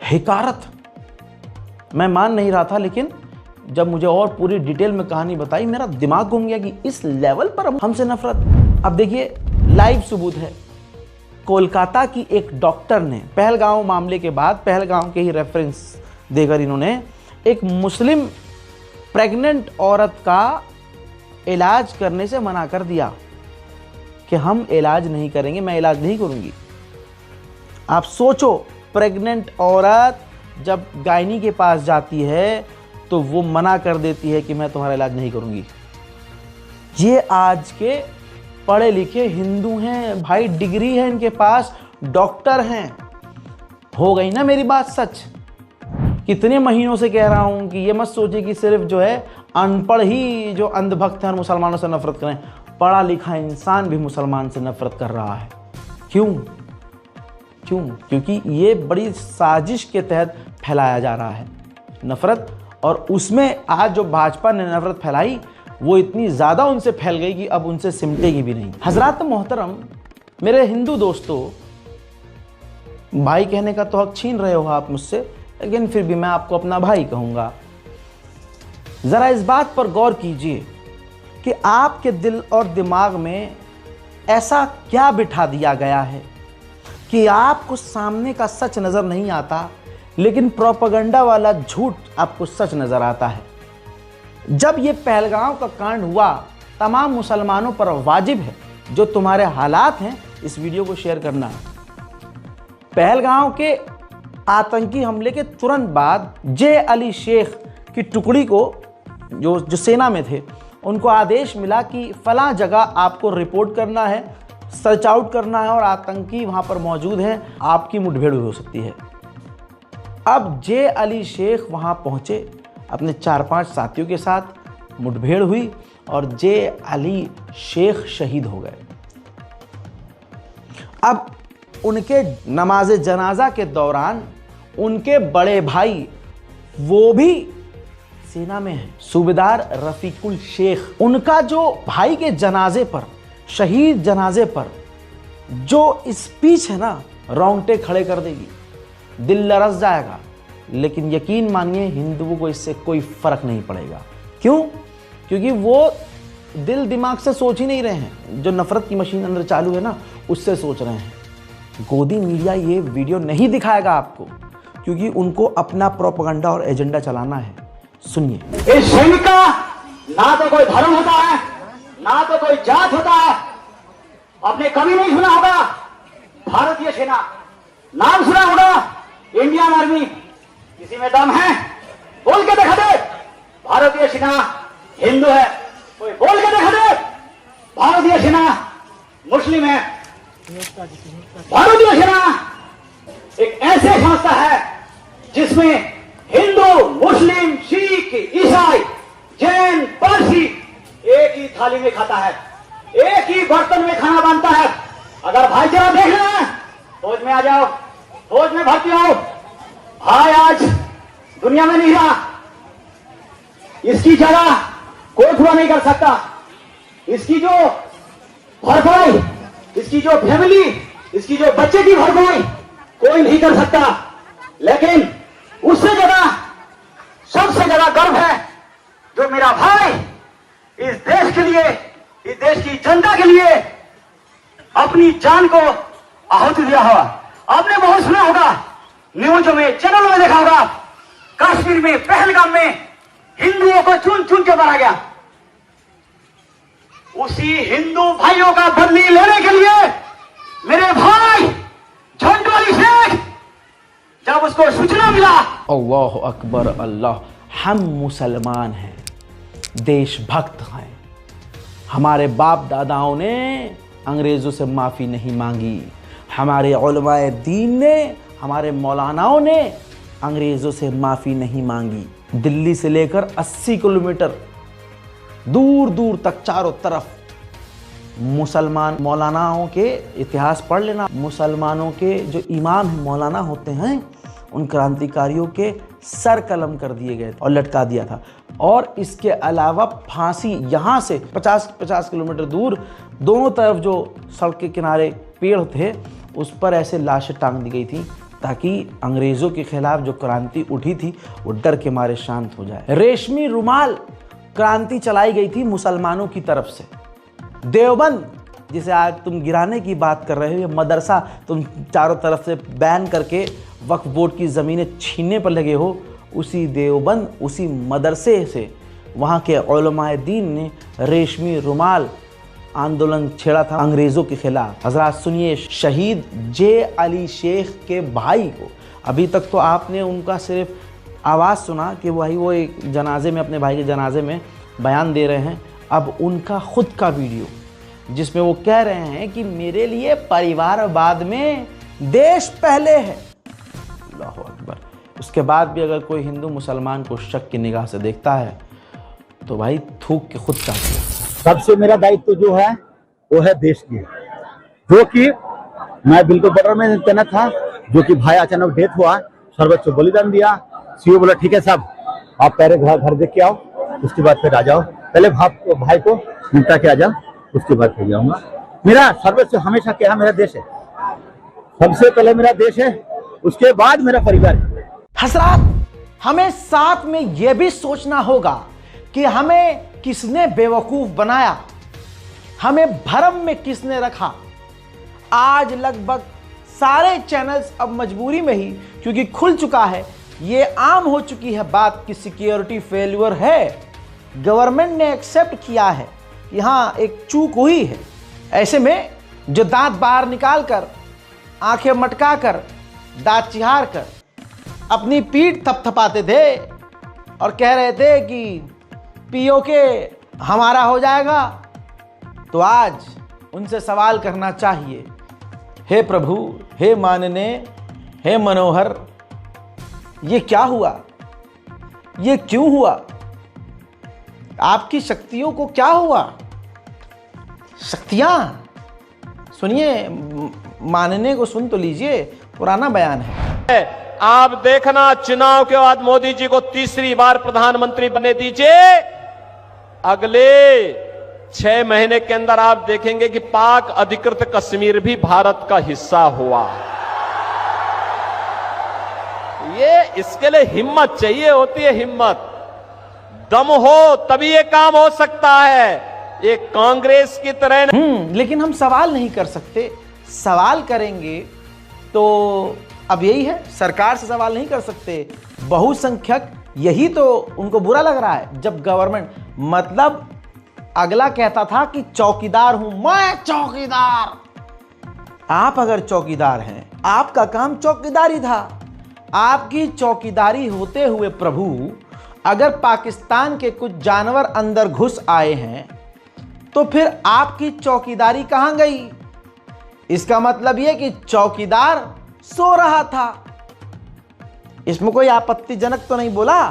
हिकारत। मैं मान नहीं रहा था, लेकिन जब मुझे और पूरी डिटेल में कहानी बताई, मेरा दिमाग घूम गया कि इस लेवल पर हमसे नफरत। अब देखिए, लाइव सबूत है। कोलकाता की एक डॉक्टर ने पहलगाम मामले के बाद, पहलगाम के ही रेफरेंस देकर इन्होंने एक मुस्लिम प्रेग्नेंट औरत का इलाज करने से मना कर दिया कि हम इलाज नहीं करेंगे, मैं इलाज नहीं करूंगी। आप सोचो, प्रेग्नेंट औरत जब गायनी के पास जाती है तो वो मना कर देती है कि मैं तुम्हारा इलाज नहीं करूंगी। ये आज के पढ़े लिखे हिंदू हैं भाई, डिग्री है इनके पास, डॉक्टर हैं। हो गई ना मेरी बात सच? कितने महीनों से कह रहा हूं कि ये मत सोचिए कि सिर्फ जो है अनपढ़ ही जो अंधभक्त हैं और मुसलमानों से नफरत करें। पढ़ा लिखा इंसान भी मुसलमान से नफरत कर रहा है। क्यों? क्योंकि ये बड़ी साजिश के तहत फैलाया जा रहा है नफरत, और उसमें आज जो भाजपा ने नफरत फैलाई वो इतनी ज़्यादा उनसे फैल गई कि अब उनसे सिमटेगी भी नहीं। हजरात मोहतरम, मेरे हिंदू दोस्तों, भाई कहने का तो हक छीन रहे हो आप मुझसे, लेकिन फिर भी मैं आपको अपना भाई कहूँगा। ज़रा इस बात पर गौर कीजिए कि आपके दिल और दिमाग में ऐसा क्या बिठा दिया गया है कि आपको सामने का सच नज़र नहीं आता, लेकिन प्रोपेगेंडा वाला झूठ आपको सच नज़र आता है। जब ये पहलगाम का कांड हुआ, तमाम मुसलमानों पर वाजिब है, जो तुम्हारे हालात हैं, इस वीडियो को शेयर करना। पहलगाम के आतंकी हमले के तुरंत बाद जे अली शेख की टुकड़ी को, जो सेना में थे, उनको आदेश मिला कि फलां जगह आपको रिपोर्ट करना है, सर्च आउट करना है, और आतंकी वहां पर मौजूद हैं, आपकी मुठभेड़ हो सकती है। अब जे अली शेख वहां पहुंचे अपने 4-5 साथियों के साथ, मुठभेड़ हुई और जे अली शेख शहीद हो गए। अब उनके नमाज जनाजा के दौरान उनके बड़े भाई वो भी सेना में हैं, सूबेदार रफीकुल शेख। उनका जो भाई के जनाजे पर, शहीद जनाजे पर जो स्पीच है ना, रोंगटे खड़े कर देगी, दिल लरस जाएगा। लेकिन यकीन मानिए हिंदुओं को इससे कोई फर्क नहीं पड़ेगा। क्यों? क्योंकि वो दिल दिमाग से सोच ही नहीं रहे हैं, जो नफरत की मशीन अंदर चालू है ना, उससे सोच रहे हैं। गोदी मीडिया ये वीडियो नहीं दिखाएगा आपको, क्योंकि उनको अपना प्रोपेगेंडा और एजेंडा चलाना है। सुनिए। इस सैनिक का ना तो कोई धर्म होता है, ना तो कोई जात होता है। आपने कभी नहीं सुना होगा भारतीय सेना, नाम सुना होगा इंडियन आर्मी। किसी में दम है? बोल के दिखा दे भारतीय सेना हिंदू है। कोई बोल के दिखा दे भारतीय सेना मुस्लिम है। भारतीय सेना एक ऐसे संस्था है जिसमें हिंदू, मुस्लिम, सिख, ईसाई, जैन, पारसी एक ही थाली में खाता है, एक ही बर्तन में खाना बनता है। अगर भाईचारा देखना है फौज में आ जाओ, फौज में भर्ती हो। भाई आज दुनिया में नहीं रहा, इसकी जगह कोई पूरा नहीं कर सकता। इसकी जो भरपाई, इसकी जो फैमिली, इसकी जो बच्चे की भरपाई कोई नहीं कर सकता। लेकिन उससे ज्यादा, सबसे ज्यादा गर्व है जो मेरा भाई इस देश के लिए, इस देश की जनता के लिए अपनी जान को आहुति दिया होगा। आपने बहुत सुना होगा, न्यूज़ में, चैनलों में देखा होगा, कश्मीर में, पहलगाम में हिंदुओं को चुन चुन के मारा गया। उसी हिंदू भाइयों का बदली लेने के लिए मेरे भाई झंडू अली शेख, जब उसको सूचना मिला, अल्लाह अकबर अल्लाह, हम मुसलमान हैं, देशभक्त हैं, हमारे बाप दादाओं ने अंग्रेजों से माफ़ी नहीं मांगी, हमारे उलमाए दीन ने, हमारे मौलानाओं ने अंग्रेज़ों से माफ़ी नहीं मांगी। दिल्ली से लेकर 80 किलोमीटर दूर दूर तक चारों तरफ मुसलमान मौलानाओं के इतिहास पढ़ लेना। मुसलमानों के जो इमाम हैं, मौलाना होते हैं, उन क्रांतिकारियों के सर कलम कर दिए गए और लटका दिया था। और इसके अलावा फांसी, यहाँ से 50 किलोमीटर दूर दोनों तरफ जो सड़क के किनारे पेड़ थे उस पर ऐसे लाशें टांग दी गई थी ताकि अंग्रेज़ों के खिलाफ जो क्रांति उठी थी वो डर के मारे शांत हो जाए। रेशमी रुमाल क्रांति चलाई गई थी मुसलमानों की तरफ से। देवबंद, जिसे आज तुम गिराने की बात कर रहे हो, ये मदरसा तुम चारों तरफ से बैन करके वक्फ बोर्ड की ज़मीनें छीनने पर लगे हो, उसी देवबंद, उसी मदरसे से वहाँ के उलमाए दीन ने रेशमी रुमाल आंदोलन छेड़ा था अंग्रेज़ों के खिलाफ। हजरात सुनिए, शहीद जे अली शेख के भाई को, अभी तक तो आपने उनका सिर्फ आवाज़ सुना कि वही वो एक जनाजे में, अपने भाई के जनाजे में बयान दे रहे हैं। अब उनका खुद का वीडियो जिसमें वो कह रहे हैं कि मेरे लिए परिवारवाद में देश पहले है। अल्लाहु अकबर। उसके बाद भी अगर कोई हिंदू मुसलमान को शक की निगाह से देखता है तो भाई थूक के खुद चाहते हैं। सबसे मेरा दायित्व जो है वो है देश की, जो कि मैं बिल्कुल बॉर्डर में तैनात था, जो कि भाई अचानक डेथ हुआ, सर्वोच्च बलिदान दिया। सीओ बोला ठीक है साहब, आप पहले घर देख के आओ, उसके बाद फिर आ जाओ, पहले भाई को निपटा के आ जाओ, उसके बाद फिर जाऊंगा। मेरा सर्वोच्च हमेशा क्या, मेरा देश है, सबसे पहले मेरा देश है, उसके बाद मेरा परिवार है। हजरात, हमें साथ में यह भी सोचना होगा कि हमें किसने बेवकूफ बनाया, हमें भ्रम में किसने रखा। आज लगभग सारे चैनल्स अब मजबूरी में ही, क्योंकि खुल चुका है, ये आम हो चुकी है बात कि सिक्योरिटी फेल्यूर है, गवर्नमेंट ने एक्सेप्ट किया है, यहाँ एक चूक हुई है। ऐसे में जो दांत बाहर निकाल कर, आंखें मटका कर, दांत चिहार कर अपनी पीठ थपथपाते थे और कह रहे थे कि पीओके हमारा हो जाएगा, तो आज उनसे सवाल करना चाहिए, हे प्रभु, हे मानने, हे मनोहर, ये क्या हुआ, ये क्यों हुआ? आपकी शक्तियों को क्या हुआ? शक्तियां सुनिए, मानने को सुन तो लीजिए, पुराना बयान है। आप देखना, चुनाव के बाद मोदी जी को तीसरी बार प्रधानमंत्री बनने दीजिए। अगले 6 महीने के अंदर आप देखेंगे कि पाक अधिकृत कश्मीर भी भारत का हिस्सा हुआ। ये इसके लिए हिम्मत चाहिए होती है, हिम्मत, दम हो तभी ये काम हो सकता है। ये कांग्रेस की तरह लेकिन हम सवाल नहीं कर सकते। सवाल करेंगे तो अब यही है, सरकार से सवाल नहीं कर सकते। बहुसंख्यक, यही तो उनको बुरा लग रहा है जब गवर्नमेंट, मतलब अगला कहता था कि चौकीदार हूं मैं, चौकीदार। आप अगर चौकीदार हैं, आपका काम चौकीदारी था। आपकी चौकीदारी होते हुए प्रभु, अगर पाकिस्तान के कुछ जानवर अंदर घुस आए हैं तो फिर आपकी चौकीदारी कहां गई? इसका मतलब यह कि चौकीदार सो रहा था। इसमें कोई आपत्तिजनक तो नहीं बोला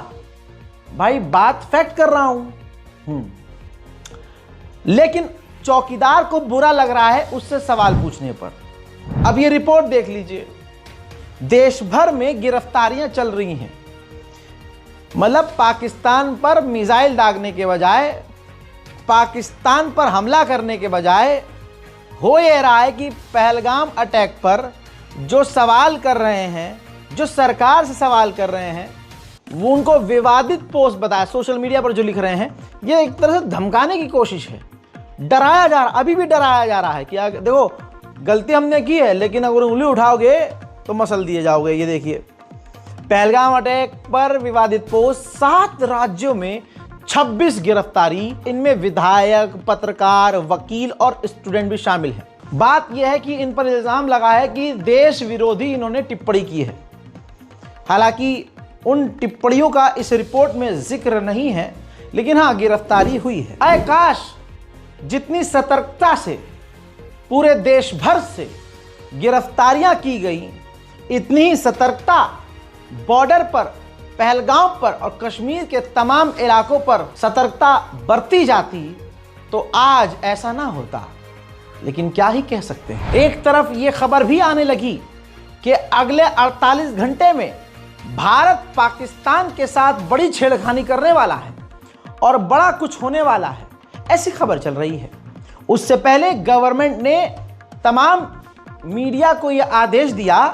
भाई, बात फैक्ट कर रहा हूं। लेकिन चौकीदार को बुरा लग रहा है उससे सवाल पूछने पर। अब ये रिपोर्ट देख लीजिए, देश भर में गिरफ्तारियां चल रही हैं। मतलब पाकिस्तान पर मिसाइल दागने के बजाय, पाकिस्तान पर हमला करने के बजाय हो ये रहा है कि पहलगाम अटैक पर जो सवाल कर रहे हैं, जो सरकार से सवाल कर रहे हैं, वो उनको विवादित पोस्ट बताया सोशल मीडिया पर जो लिख रहे हैं, ये एक तरह से धमकाने की कोशिश है। डराया जा रहा, अभी भी डराया जा रहा है कि देखो गलती हमने की है, लेकिन अगर उंगली उठाओगे तो मसल दिए जाओगे। ये देखिए, पहलगाम अटैक पर विवादित पोस्ट, 7 राज्यों में 26 गिरफ्तारी, इनमें विधायक, पत्रकार, वकील और स्टूडेंट भी शामिल हैं। बात यह है कि इन पर इल्जाम लगा है कि देश विरोधी इन्होंने टिप्पणी की है। हालांकि उन टिप्पणियों का इस रिपोर्ट में जिक्र नहीं है, लेकिन हाँ, गिरफ्तारी हुई है। अय काश जितनी सतर्कता से पूरे देश भर से गिरफ्तारियां की गई, इतनी ही सतर्कता बॉर्डर पर, पहलगाम पर और कश्मीर के तमाम इलाकों पर सतर्कता बरती जाती तो आज ऐसा ना होता। लेकिन क्या ही कह सकते हैं। एक तरफ ये खबर भी आने लगी कि अगले 48 घंटे में भारत पाकिस्तान के साथ बड़ी छेड़खानी करने वाला है और बड़ा कुछ होने वाला है, ऐसी खबर चल रही है। उससे पहले गवर्नमेंट ने तमाम मीडिया को यह आदेश दिया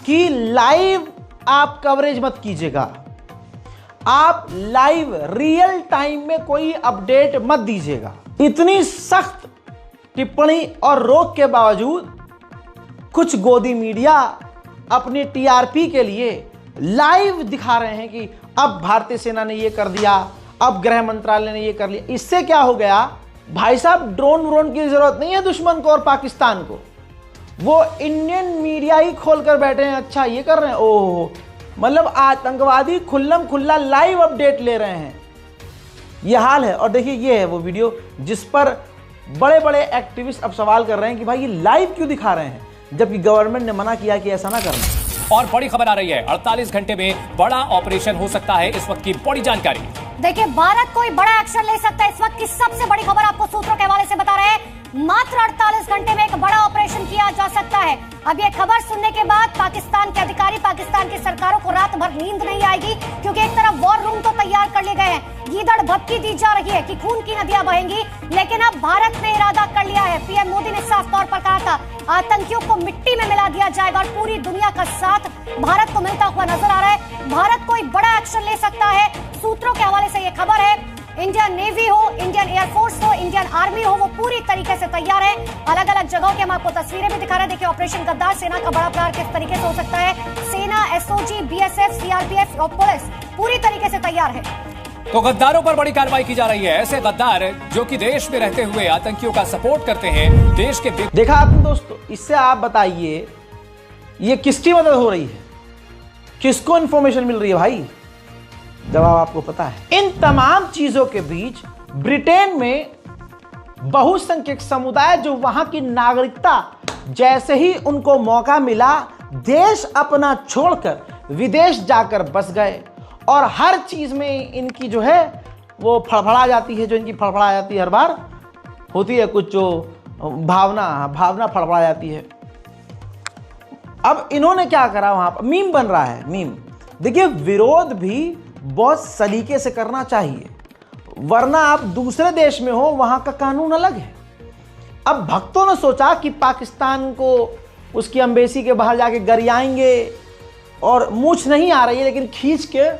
कि लाइव आप कवरेज मत कीजिएगा, आप लाइव रियल टाइम में कोई अपडेट मत दीजिएगा। इतनी सख्त टिप्पणी और रोक के बावजूद कुछ गोदी मीडिया अपनी टीआरपी के लिए लाइव दिखा रहे हैं कि अब भारतीय सेना ने ये कर दिया, अब गृह मंत्रालय ने ये कर लिया। इससे क्या हो गया भाई साहब, ड्रोन की जरूरत नहीं है दुश्मन को और पाकिस्तान को। वो इंडियन मीडिया ही खोलकर बैठे हैं, अच्छा ये कर रहे हैं, ओह, मतलब आतंकवादी खुल्लम खुल्ला लाइव अपडेट ले रहे हैं। ये हाल है। और देखिए, ये है वो वीडियो जिस पर बड़े बड़े एक्टिविस्ट अब सवाल कर रहे हैं कि भाई ये लाइव क्यों दिखा रहे हैं, जबकि गवर्नमेंट ने मना किया कि ऐसा ना करना। और बड़ी खबर आ रही है, 48 घंटे में बड़ा ऑपरेशन हो सकता है। इस वक्त की बड़ी जानकारी देखिए, भारत कोई बड़ा एक्शन ले सकता है। इस वक्त की सबसे बड़ी खबर आपको सूत्रों के हवाले से बता रहे हैं, मात्र 48 घंटे में एक बड़ा ऑपरेशन किया जा सकता है। अब ये खबर सुनने के बाद पाकिस्तान के अधिकारी, पाकिस्तान की सरकारों को रात भर नींद नहीं आएगी, क्योंकि एक तरफ वॉर रूम तो तैयार कर लिए गए हैं, गीदड़ भभकी दी जा रही है कि खून की नदियां बहेंगी, लेकिन अब भारत ने इरादा कर लिया है। पीएम मोदी ने साफ तौर पर कहा था, आतंकियों को मिट्टी में मिला दिया जाएगा और पूरी दुनिया का साथ भारत को मिलता हुआ नजर आ रहा है। भारत कोई बड़ा एक्शन ले सकता है। सूत्रों के हवाले से यह खबर है, इंडियन नेवी हो, इंडियन एयरफोर्स हो, इंडियन आर्मी हो, वो पूरी तरीके से तैयार है। अलग अलग जगहों के हम आपको तस्वीरें भी दिखा रहे हैं। देखिए, ऑपरेशन गद्दार सेना का बड़ा प्रहार किस तरीके से हो सकता है। सेना, एसओजी, बीएसएफ, सीआरपीएफ और पुलिस पूरी तरीके से तैयार है। तो गद्दारों पर बड़ी कार्रवाई की जा रही है। ऐसे गद्दार जो कि देश में रहते हुए आतंकियों का सपोर्ट करते हैं, देश के देखा आपने दोस्तों, इससे आप बताइए ये किसकी मदद हो रही है, किसको इंफॉर्मेशन मिल रही है भाई? जवाब आपको पता है। इन तमाम चीजों के बीच ब्रिटेन में बहुसंख्यक समुदाय, जो वहां की नागरिकता, जैसे ही उनको मौका मिला देश अपना छोड़कर विदेश जाकर बस गए और हर चीज में इनकी जो है वो फड़फड़ा जाती है, जो इनकी फड़फड़ा जाती है हर बार होती है कुछ जो भावना फड़फड़ा जाती है। अब इन्होंने क्या करा, वहां पर मीम बन रहा है, मीम। देखिए विरोध भी बहुत सलीके से करना चाहिए, वरना आप दूसरे देश में हो, वहां का कानून अलग है। अब भक्तों ने सोचा कि पाकिस्तान को उसकी एम्बेसी के बाहर जाके गरियाएंगे और मूछ नहीं आ रही है, लेकिन खींच के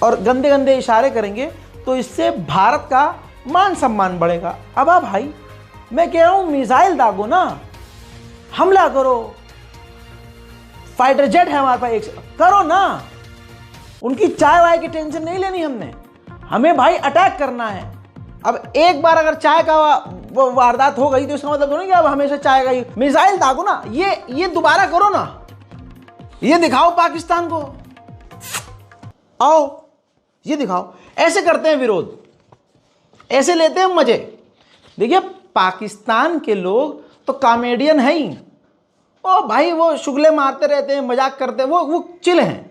और गंदे गंदे इशारे करेंगे, तो इससे भारत का मान सम्मान बढ़ेगा। अब भाई मैं कह रहा हूं मिसाइल दागो ना, हमला करो, फाइटर जेट है हमारे पास, करो ना। उनकी चाय वाय की टेंशन नहीं लेनी हमने, हमें भाई अटैक करना है। अब एक बार अगर चाय का वारदात हो गई तो इसका मतलब नहीं कि अब हमेशा चाय का ही। मिसाइल दागो ना, ये दोबारा करो ना, ये दिखाओ पाकिस्तान को, आओ ये दिखाओ। ऐसे करते हैं विरोध, ऐसे लेते हैं मजे। देखिए पाकिस्तान के लोग तो कॉमेडियन है ही, ओ भाई वो शुगले मारते रहते हैं, मजाक करते हैं, वो चिल हैं।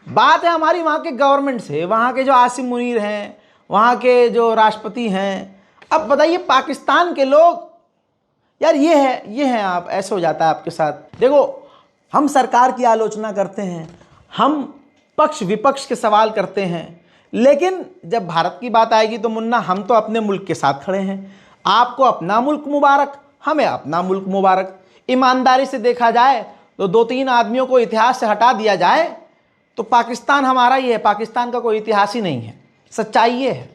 बात है हमारी वहाँ के गवर्नमेंट से, वहाँ के जो आसिम मुनीर हैं, वहाँ के जो राष्ट्रपति हैं। अब बताइए पाकिस्तान के लोग, यार ये है आप, ऐसे हो जाता है आपके साथ। देखो हम सरकार की आलोचना करते हैं, हम पक्ष विपक्ष के सवाल करते हैं, लेकिन जब भारत की बात आएगी तो मुन्ना हम तो अपने मुल्क के साथ खड़े हैं। आपको अपना मुल्क मुबारक, हमें अपना मुल्क मुबारक। ईमानदारी से देखा जाए तो 2-3 आदमियों को इतिहास से हटा दिया जाए तो पाकिस्तान हमारा ही है, पाकिस्तान का कोई इतिहास ही नहीं है। सच्चाई ये है,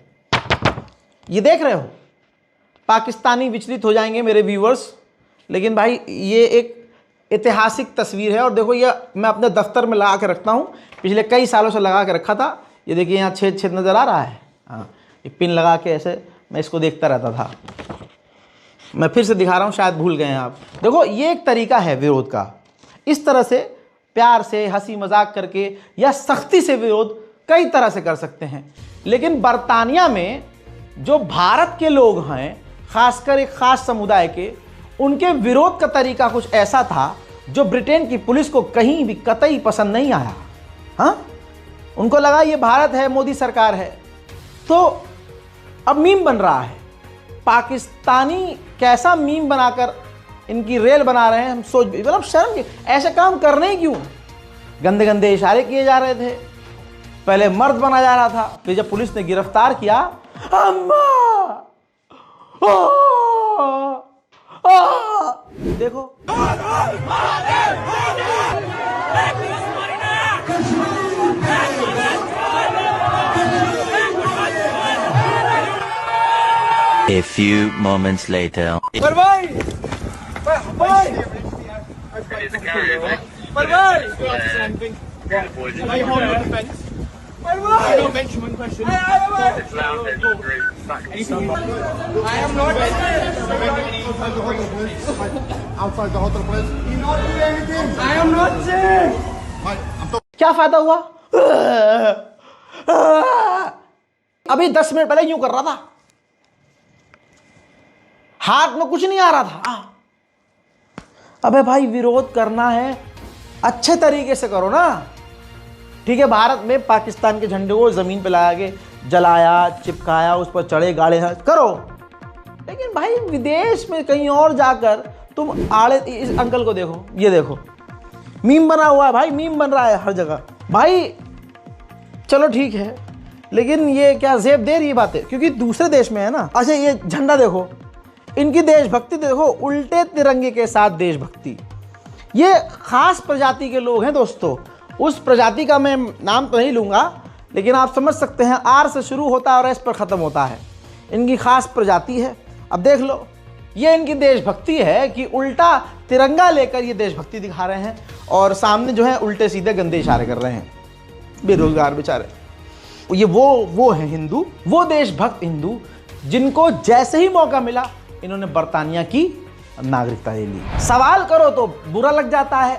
ये देख रहे हो। पाकिस्तानी विचलित हो जाएंगे मेरे व्यूवर्स, लेकिन भाई ये एक ऐतिहासिक तस्वीर है। और देखो ये मैं अपने दफ्तर में लगा के रखता हूँ, पिछले कई सालों से लगा के रखा था। ये देखिए यहाँ छेद नज़र आ रहा है, हाँ ये पिन लगा के ऐसे मैं इसको देखता रहता था। मैं फिर से दिखा रहा हूँ, शायद भूल गए हैं आप। देखो ये एक तरीका है विरोध का, इस तरह से प्यार से हंसी मजाक करके या सख्ती से विरोध कई तरह से कर सकते हैं। लेकिन बरतानिया में जो भारत के लोग हैं, खासकर एक खास समुदाय के, उनके विरोध का तरीका कुछ ऐसा था जो ब्रिटेन की पुलिस को कहीं भी कतई पसंद नहीं आया। हाँ, उनको लगा ये भारत है, मोदी सरकार है। तो अब मीम बन रहा है, पाकिस्तानी कैसा मीम बनाकर इनकी रेल बना रहे हैं, हम सोच, मतलब शर्म की, ऐसे काम करने ही क्यों। गंदे गंदे इशारे किए जा रहे थे, पहले मर्द बना जा रहा था, फिर जब पुलिस ने गिरफ्तार किया, अम्मा देखो A few moments later. क्या फायदा हुआ? अभी 10 मिनट पहले यूं कर रहा था, हाथ में कुछ नहीं आ रहा था। अबे भाई विरोध करना है अच्छे तरीके से करो ना। ठीक है, भारत में पाकिस्तान के झंडे को जमीन पे लाया के जलाया, चिपकाया, उस पर चढ़े गाड़े करो, लेकिन भाई विदेश में कहीं और जाकर तुम आड़े। इस अंकल को देखो, ये देखो मीम बना हुआ है भाई, मीम बन रहा है हर जगह भाई। चलो ठीक है, लेकिन ये क्या जेब दे रही बातें, क्योंकि दूसरे देश में है ना। अच्छा ये झंडा देखो, इनकी देशभक्ति देखो, उल्टे तिरंगे के साथ देशभक्ति। ये खास प्रजाति के लोग हैं दोस्तों, उस प्रजाति का मैं नाम तो नहीं लूँगा, लेकिन आप समझ सकते हैं, आर से शुरू होता है और एस पर ख़त्म होता है। इनकी खास प्रजाति है। अब देख लो, ये इनकी देशभक्ति है कि उल्टा तिरंगा लेकर ये देशभक्ति दिखा रहे हैं और सामने जो है उल्टे सीधे गंदे इशारे कर रहे हैं, बेरोजगार बेचारे। ये वो है हिंदू, वो देशभक्त हिंदू जिनको जैसे ही मौका मिला इन्होंने बरतानिया की नागरिकता ले ली। सवाल करो तो बुरा लग जाता है।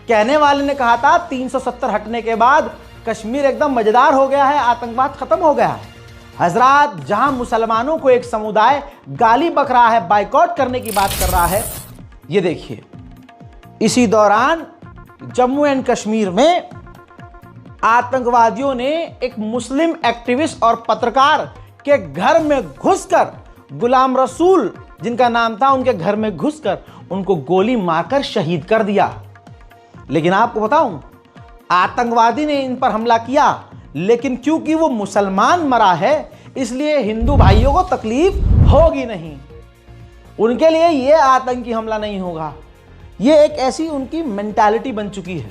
कहने वाले ने कहा था 370 हटने के बाद कश्मीर एकदम मजेदार हो गया है, आतंकवाद खत्म हो गया है। हजरात, जहां मुसलमानों को एक समुदाय गाली बक रहा है, बाइकआउट करने की बात कर रहा है, ये देखिए। इसी दौरान जम्मू एंड कश्मीर में आतंकवादियों ने एक मुस्लिम एक्टिविस्ट और पत्रकार के घर में घुसकर, गुलाम रसूल जिनका नाम था, उनके घर में घुसकर उनको गोली मारकर शहीद कर दिया। लेकिन आपको बताऊं, आतंकवादी ने इन पर हमला किया, लेकिन क्योंकि वो मुसलमान मरा है इसलिए हिंदू भाइयों को तकलीफ होगी नहीं, उनके लिए ये आतंकी हमला नहीं होगा। ये एक ऐसी उनकी मेंटालिटी बन चुकी है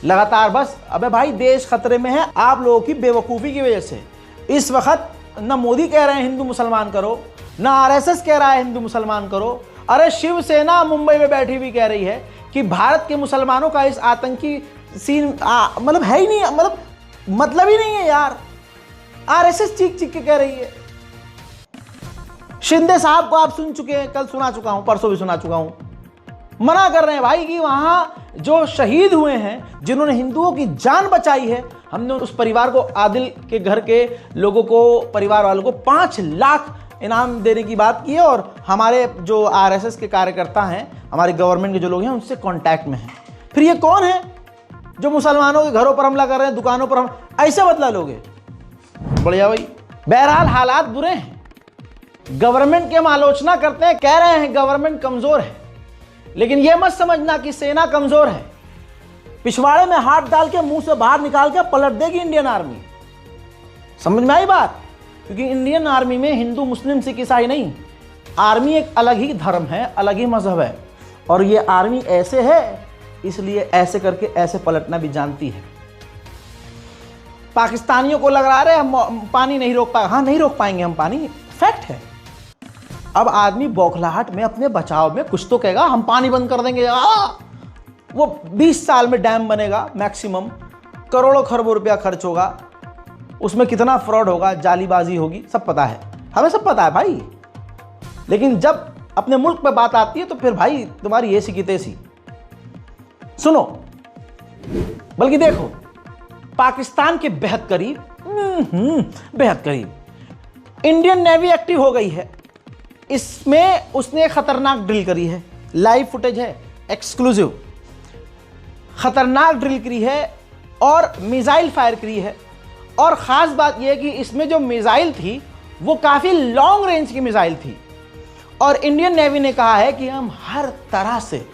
लगातार, बस अबे भाई देश खतरे में है आप लोगों की बेवकूफ़ी की वजह से। इस वक्त न मोदी कह रहे हैं हिंदू मुसलमान करो, न आरएसएस कह रहा है हिंदू मुसलमान करो, अरे शिवसेना मुंबई में बैठी हुई कह रही है कि भारत के मुसलमानों का इस आतंकी सीन मतलब है ही नहीं, मतलब ही नहीं है यार। आरएसएस चीख चीख के कह रही है। शिंदे साहब को आप सुन चुके हैं, कल सुना चुका हूं, परसों भी सुना चुका हूं, मना कर रहे हैं भाई कि वहां जो शहीद हुए हैं, जिन्होंने हिंदुओं की जान बचाई है, हमने उस परिवार को, आदिल के घर के लोगों को, परिवार वालों को 5 लाख इनाम देने की बात की है। और हमारे जो आरएसएस के कार्यकर्ता हैं, हमारे गवर्नमेंट के जो लोग हैं, उनसे कांटेक्ट में हैं। फिर ये कौन है जो मुसलमानों के घरों पर हमला कर रहे हैं, दुकानों पर हम ऐसे बदला लोगे? बढ़िया भाई। बहरहाल हालात बुरे हैं, गवर्नमेंट की हम आलोचना करते हैं, कह रहे हैं गवर्नमेंट कमजोर है, लेकिन यह मत समझना कि सेना कमजोर है। पिछवाड़े में हाथ डाल के मुंह से बाहर निकाल के पलट देगी इंडियन आर्मी। समझ में आई बात? क्योंकि इंडियन आर्मी में हिंदू मुस्लिम सिख ईसाई नहीं, आर्मी एक अलग ही धर्म है, अलग ही मजहब है, और ये आर्मी ऐसे है इसलिए ऐसे करके ऐसे पलटना भी जानती है। पाकिस्तानियों को लग रहा है हम पानी नहीं रोक पाए, हाँ नहीं रोक पाएंगे हम पानी, फैक्ट है। अब आदमी बौखलाहट में अपने बचाव में कुछ तो कहेगा, हम पानी बंद कर देंगे, वो 20 साल में डैम बनेगा मैक्सिमम, करोड़ों खरबों रुपया खर्च होगा, उसमें कितना फ्रॉड होगा, जालीबाजी होगी, सब पता है, हमें सब पता है भाई। लेकिन जब अपने मुल्क पे बात आती है तो फिर भाई तुम्हारी ऐसी की तैसी। सुनो, बल्कि देखो, पाकिस्तान के बेहद करीब, बेहद करीब इंडियन नेवी एक्टिव हो गई है। इसमें उसने खतरनाक ड्रिल करी है, लाइव फुटेज है, एक्सक्लूसिव। खतरनाक ड्रिल करी है और मिसाइल फायर करी है। और ख़ास बात यह है कि इसमें जो मिसाइल थी वो काफ़ी लॉन्ग रेंज की मिसाइल थी। और इंडियन नेवी ने कहा है कि हम हर तरह से,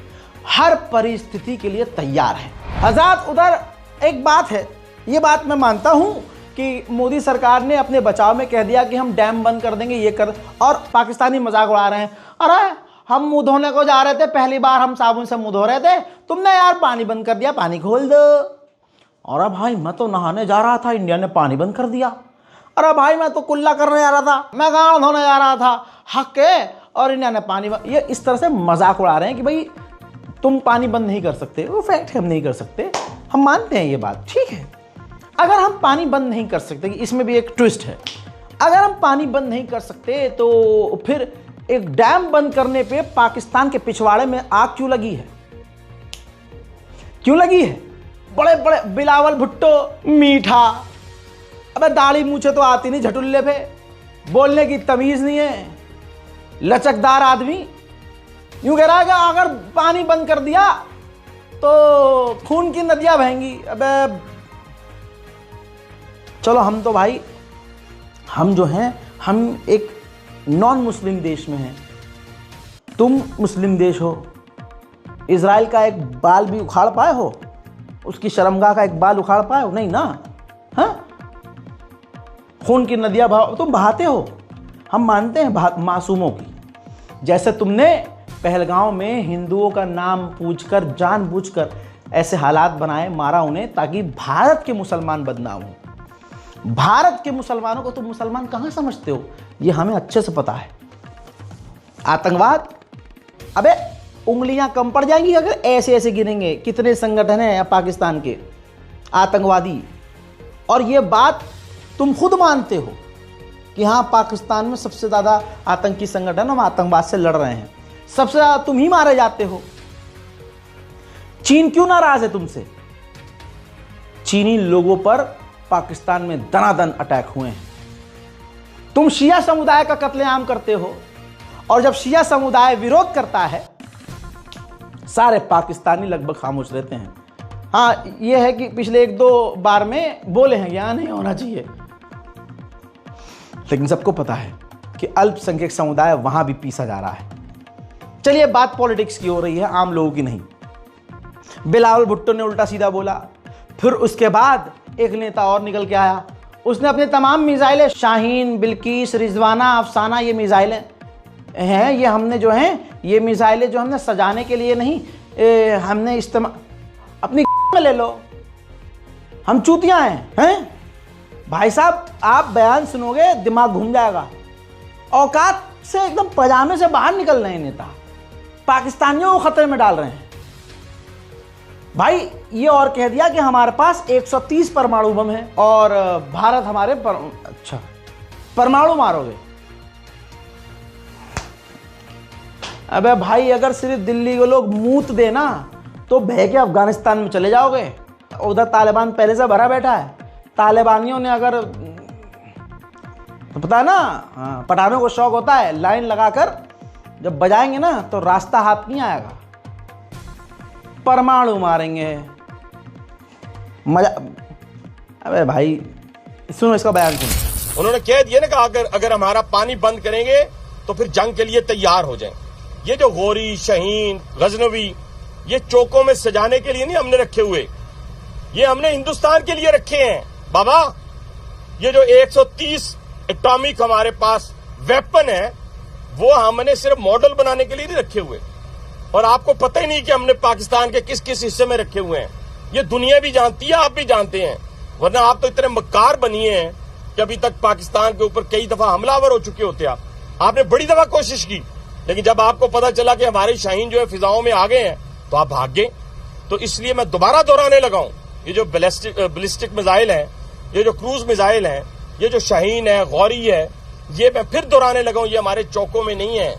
हर परिस्थिति के लिए तैयार हैं। आज़ाद, उधर एक बात है, ये बात मैं मानता हूं कि मोदी सरकार ने अपने बचाव में कह दिया कि हम डैम बंद कर देंगे, ये कर, और पाकिस्तानी मजाक उड़ा रहे हैं, अरे हम मुंह धोने को जा रहे थे, पहली बार हम साबुन से मुंह धो रहे थे, तुमने यार पानी बंद कर दिया, पानी खोल दो। अरे भाई मैं तो नहाने जा रहा था, इंडिया ने पानी बंद कर दिया। अरे भाई मैं तो कुल्ला करने जा रहा था, मैं गाँव धोने जा रहा था, हक है, और इंडिया ने पानी बंद। ये इस तरह से मजाक उड़ा रहे हैं कि भाई तुम पानी बंद नहीं कर सकते, वो फैक्ट है, हम नहीं कर सकते, हम मानते हैं ये बात, ठीक है। अगर हम पानी बंद नहीं कर सकते, इसमें भी एक ट्विस्ट है, अगर हम पानी बंद नहीं कर सकते तो फिर एक डैम बंद करने पे पाकिस्तान के पिछवाड़े में आग क्यों लगी है? क्यों लगी है? बड़े बड़े बिलावल भुट्टो मीठा, अबे दाढ़ी मूछे तो आती नहीं झटुल्ले पे, बोलने की तमीज नहीं है, लचकदार आदमी यूं कह रहा है कि अगर पानी बंद कर दिया तो खून की नदियां बहेंगी। अबे चलो, हम तो भाई, हम जो हैं, हम एक नॉन मुस्लिम देश में हैं, तुम मुस्लिम देश हो। इजराइल का एक बाल भी उखाड़ पाए हो? उसकी शर्मगाह का एक बाल उखाड़ पाए हो? नहीं ना। हाँ, खून की नदियां तुम बहाते हो, हम मानते हैं मासूमों की। जैसे तुमने पहलगांव में हिंदुओं का नाम पूछकर, जानबूझकर ऐसे हालात बनाए, मारा उन्हें, ताकि भारत के मुसलमान बदनाम हो। भारत के मुसलमानों को तुम मुसलमान कहां समझते हो, ये हमें अच्छे से पता है। आतंकवाद, अबे उंगलियां कम पड़ जाएंगी अगर ऐसे ऐसे गिनेंगे कितने संगठन हैं पाकिस्तान के आतंकवादी। और ये बात तुम खुद मानते हो कि हाँ, पाकिस्तान में सबसे ज़्यादा आतंकी संगठन, हम आतंकवाद से लड़ रहे हैं, सबसे ज़्यादा तुम ही मारे जाते हो। चीन क्यों नाराज है तुमसे? चीनी लोगों पर पाकिस्तान में दनादन अटैक हुए हैं। तुम शिया समुदाय का कत्लेआम करते हो, और जब शिया समुदाय विरोध करता है, सारे पाकिस्तानी लगभग खामोश रहते हैं। हाँ, ये है कि पिछले 1-2 बार में बोले हैं यहाँ नहीं होना चाहिए, लेकिन सबको पता है कि अल्पसंख्यक समुदाय वहां भी पीसा जा रहा है। चलिए, बात पॉलिटिक्स की हो रही है, आम लोगों की नहीं। बिलावल भुट्टो ने उल्टा सीधा बोला, फिर उसके बाद एक नेता और निकल के आया, उसने अपने तमाम मिसाइलें, शाहीन, बिल्किस, रिजवाना, अफसाना, ये मिसाइलें हैं, ये हमने जो हैं, ये मिसाइलें जो हमने सजाने के लिए नहीं, हमने इस्तेमाल, अपनी में ले लो, हम चूतियां हैं? भाई साहब, आप बयान सुनोगे दिमाग घूम जाएगा। औकात से एकदम पजामे से बाहर निकल रहे हैं नेता, पाकिस्तानियों को खतरे में डाल रहे हैं। भाई ये और कह दिया कि हमारे पास 130 परमाणु बम है और भारत हमारे अच्छा, परमाणु मारोगे? अबे भाई, अगर सिर्फ दिल्ली के लोग मूत देना तो बह के अफगानिस्तान में चले जाओगे। उधर तालिबान पहले से भरा बैठा है। तालिबानियों ने अगर, तो पता है ना, हाँ, पठानों को शौक होता है, लाइन लगाकर जब बजाएंगे ना तो रास्ता हाथ नहीं आएगा, परमाणु मारेंगे, मजा। अबे भाई सुनो इसका बयान सुनो। उन्होंने कह दिया ना कि अगर हमारा पानी बंद करेंगे तो फिर जंग के लिए तैयार हो जाएं। ये जो गौरी, शहीन, गजनवी, ये चौकों में सजाने के लिए नहीं हमने रखे हुए, ये हमने हिंदुस्तान के लिए रखे हैं बाबा। ये जो 130 एटॉमिक हमारे पास वेपन है, वो हमने सिर्फ मॉडल बनाने के लिए नहीं रखे हुए। और आपको पता ही नहीं कि हमने पाकिस्तान के किस किस हिस्से में रखे हुए हैं। ये दुनिया भी जानती है, आप भी जानते हैं, वरना आप तो इतने मक्कार बनिए हैं कि अभी तक पाकिस्तान के ऊपर कई दफा हमलावर हो चुके होते। आपने बड़ी दफा कोशिश की, लेकिन जब आपको पता चला कि हमारे शाहीन जो है फिजाओं में आ गए हैं तो आप भाग गए। तो इसलिए मैं दोबारा दोहराने लगा हूं, ये जो बैलिस्टिक मिसाइल है, ये जो क्रूज मिसाइल है, ये जो शाहीन है, गौरी है, ये मैं फिर दोहराने लगा हूं, ये हमारे चौकों में नहीं है,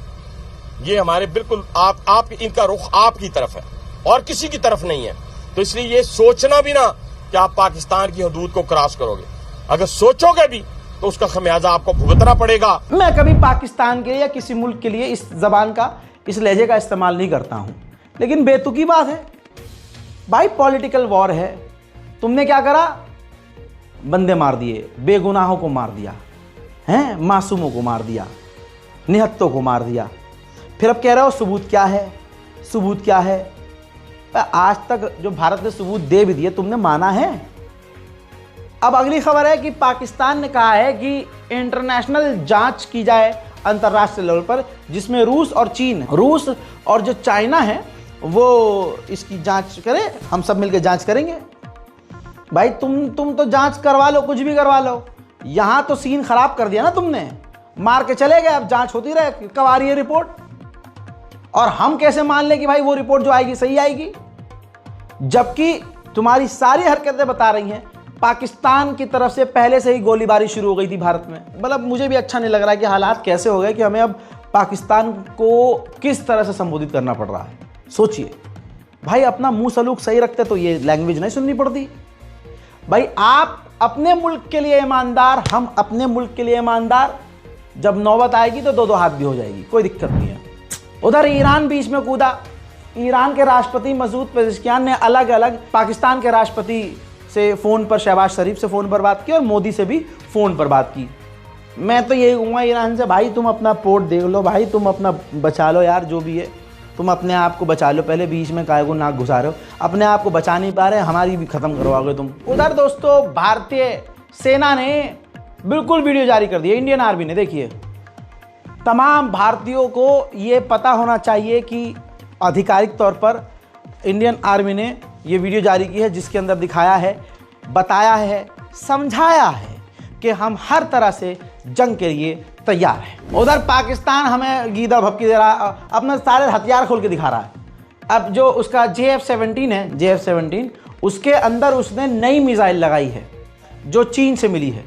ये हमारे बिल्कुल आप इनका रुख आपकी तरफ है और किसी की तरफ नहीं है। तो इसलिए ये सोचना भी ना कि आप पाकिस्तान की हदूद को क्रॉस करोगे, अगर सोचोगे भी तो उसका खमियाजा आपको भुगतना पड़ेगा। मैं कभी पाकिस्तान के या किसी मुल्क के लिए इस जबान का, इस लहजे का इस्तेमाल नहीं करता हूं, लेकिन बेतुकी बात है भाई, पॉलिटिकल वॉर है। तुमने क्या करा? बंदे मार दिए, बेगुनाहों को मार दिया, हैं, मासूमों को मार दिया, निहत्तों को मार दिया। फिर अब कह रहे हो सबूत क्या है, सबूत क्या है? आज तक जो भारत ने सबूत दे भी दिए, तुमने माना है? अब अगली खबर है कि पाकिस्तान ने कहा है कि इंटरनेशनल जांच की जाए अंतर्राष्ट्रीय लेवल पर, जिसमें रूस और चीन, रूस और जो चाइना है वो इसकी जांच करे, हम सब मिलकर जांच करेंगे। भाई तुम तो जांच करवा लो, कुछ भी करवा लो, यहां तो सीन खराब कर दिया ना तुमने, मार के चले गए। अब जांच होती रहे, कब आ रही है रिपोर्ट, और हम कैसे मान लें कि भाई वो रिपोर्ट जो आएगी सही आएगी, जबकि तुम्हारी सारी हरकतें बता रही हैं पाकिस्तान की तरफ से पहले से ही गोलीबारी शुरू हो गई थी भारत में। मतलब मुझे भी अच्छा नहीं लग रहा कि हालात कैसे हो गए कि हमें अब पाकिस्तान को किस तरह से संबोधित करना पड़ रहा है। सोचिए भाई, अपना मुंह सलूक सही रखते तो ये लैंग्वेज नहीं सुननी पड़ती। भाई आप अपने मुल्क के लिए ईमानदार, हम अपने मुल्क के लिए ईमानदार, जब नौबत आएगी तो 2-2 हाथ भी हो जाएगी, कोई दिक्कत नहीं है। उधर ईरान बीच में कूदा। ईरान के राष्ट्रपति मसूद पेज़ेश्कियान ने अलग अलग पाकिस्तान के राष्ट्रपति से फ़ोन पर, शहबाज शरीफ से फ़ोन पर बात की और मोदी से भी फ़ोन पर बात की। मैं तो यही कहूँगा ईरान से, भाई तुम अपना पोर्ट देख लो, भाई तुम अपना बचा लो यार, जो भी है तुम अपने आप को बचा लो, पहले बीच में काय को नाक घुसा रहे हो, अपने आप को बचा नहीं पा रहे, हमारी भी ख़त्म करवाओगे तुम। उधर दोस्तों भारतीय सेना ने बिल्कुल वीडियो जारी कर दिया, इंडियन आर्मी ने। देखिए, तमाम भारतीयों को ये पता होना चाहिए कि आधिकारिक तौर पर इंडियन आर्मी ने ये वीडियो जारी की है, जिसके अंदर दिखाया है, बताया है, समझाया है कि हम हर तरह से जंग के लिए तैयार हैं। उधर पाकिस्तान हमें गीदड़ भपकी दे रहा, अपने सारे हथियार खोल के दिखा रहा है। अब जो उसका JF-17 है, JF-17, उसके अंदर उसने नई मिसाइल लगाई है जो चीन से मिली है।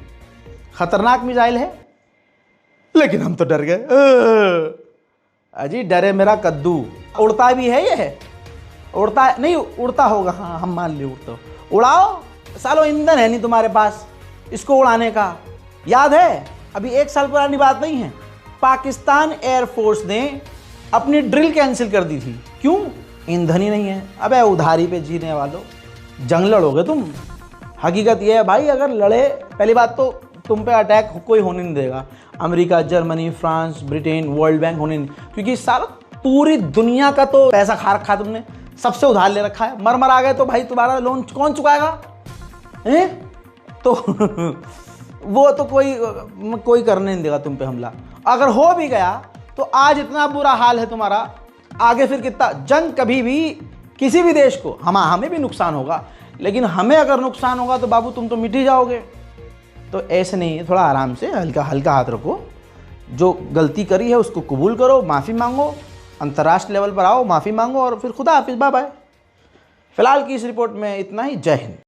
खतरनाक मिसाइल है, लेकिन हम तो डर गए। अजी डरे मेरा कद्दू। उड़ता भी है ये, उड़ता है नहीं, उड़ता होगा, हाँ हम मान लिया उड़ता। उड़ाओ सालो, ईंधन है नहीं तुम्हारे पास इसको उड़ाने का। याद है, अभी 1 साल पुरानी बात नहीं है, पाकिस्तान एयरफोर्स ने अपनी ड्रिल कैंसिल कर दी थी। क्यों? ईंधन ही नहीं है। अबे उधारी पे जीने वालों, जंग लड़ोगे तुम। हकीकत ये है भाई, अगर लड़े, पहली बात तो तुम पे अटैक कोई होने नहीं देगा। America, Germany, France, Britain, world bank होने नहीं, क्योंकि सारा पूरी दुनिया का तो पैसा खा रखा है तुमने, सबसे उधार ले रखा है। मर आ गए तो भाई तुम्हारा लोन कौन चुकाएगा हैं? तो वो तो कोई करने नहीं देगा तुम पे हमला। अगर हो भी गया तो आज इतना बुरा हाल है तुम्हारा, आगे फिर कितना जंग, कभी भी किसी भी देश को, हमें भी नुकसान होगा, लेकिन हमें अगर नुकसान होगा तो बाबू तुम तो मिट ही जाओगे। तो ऐसे नहीं है, थोड़ा आराम से हल्का हल्का हाथ रखो। जो गलती करी है उसको कबूल करो, माफ़ी मांगो, अंतर्राष्ट्रीय लेवल पर आओ, माफ़ी मांगो और फिर खुदा हाफिज़, बाय बाय। फिलहाल की इस रिपोर्ट में इतना ही। जय हिंद।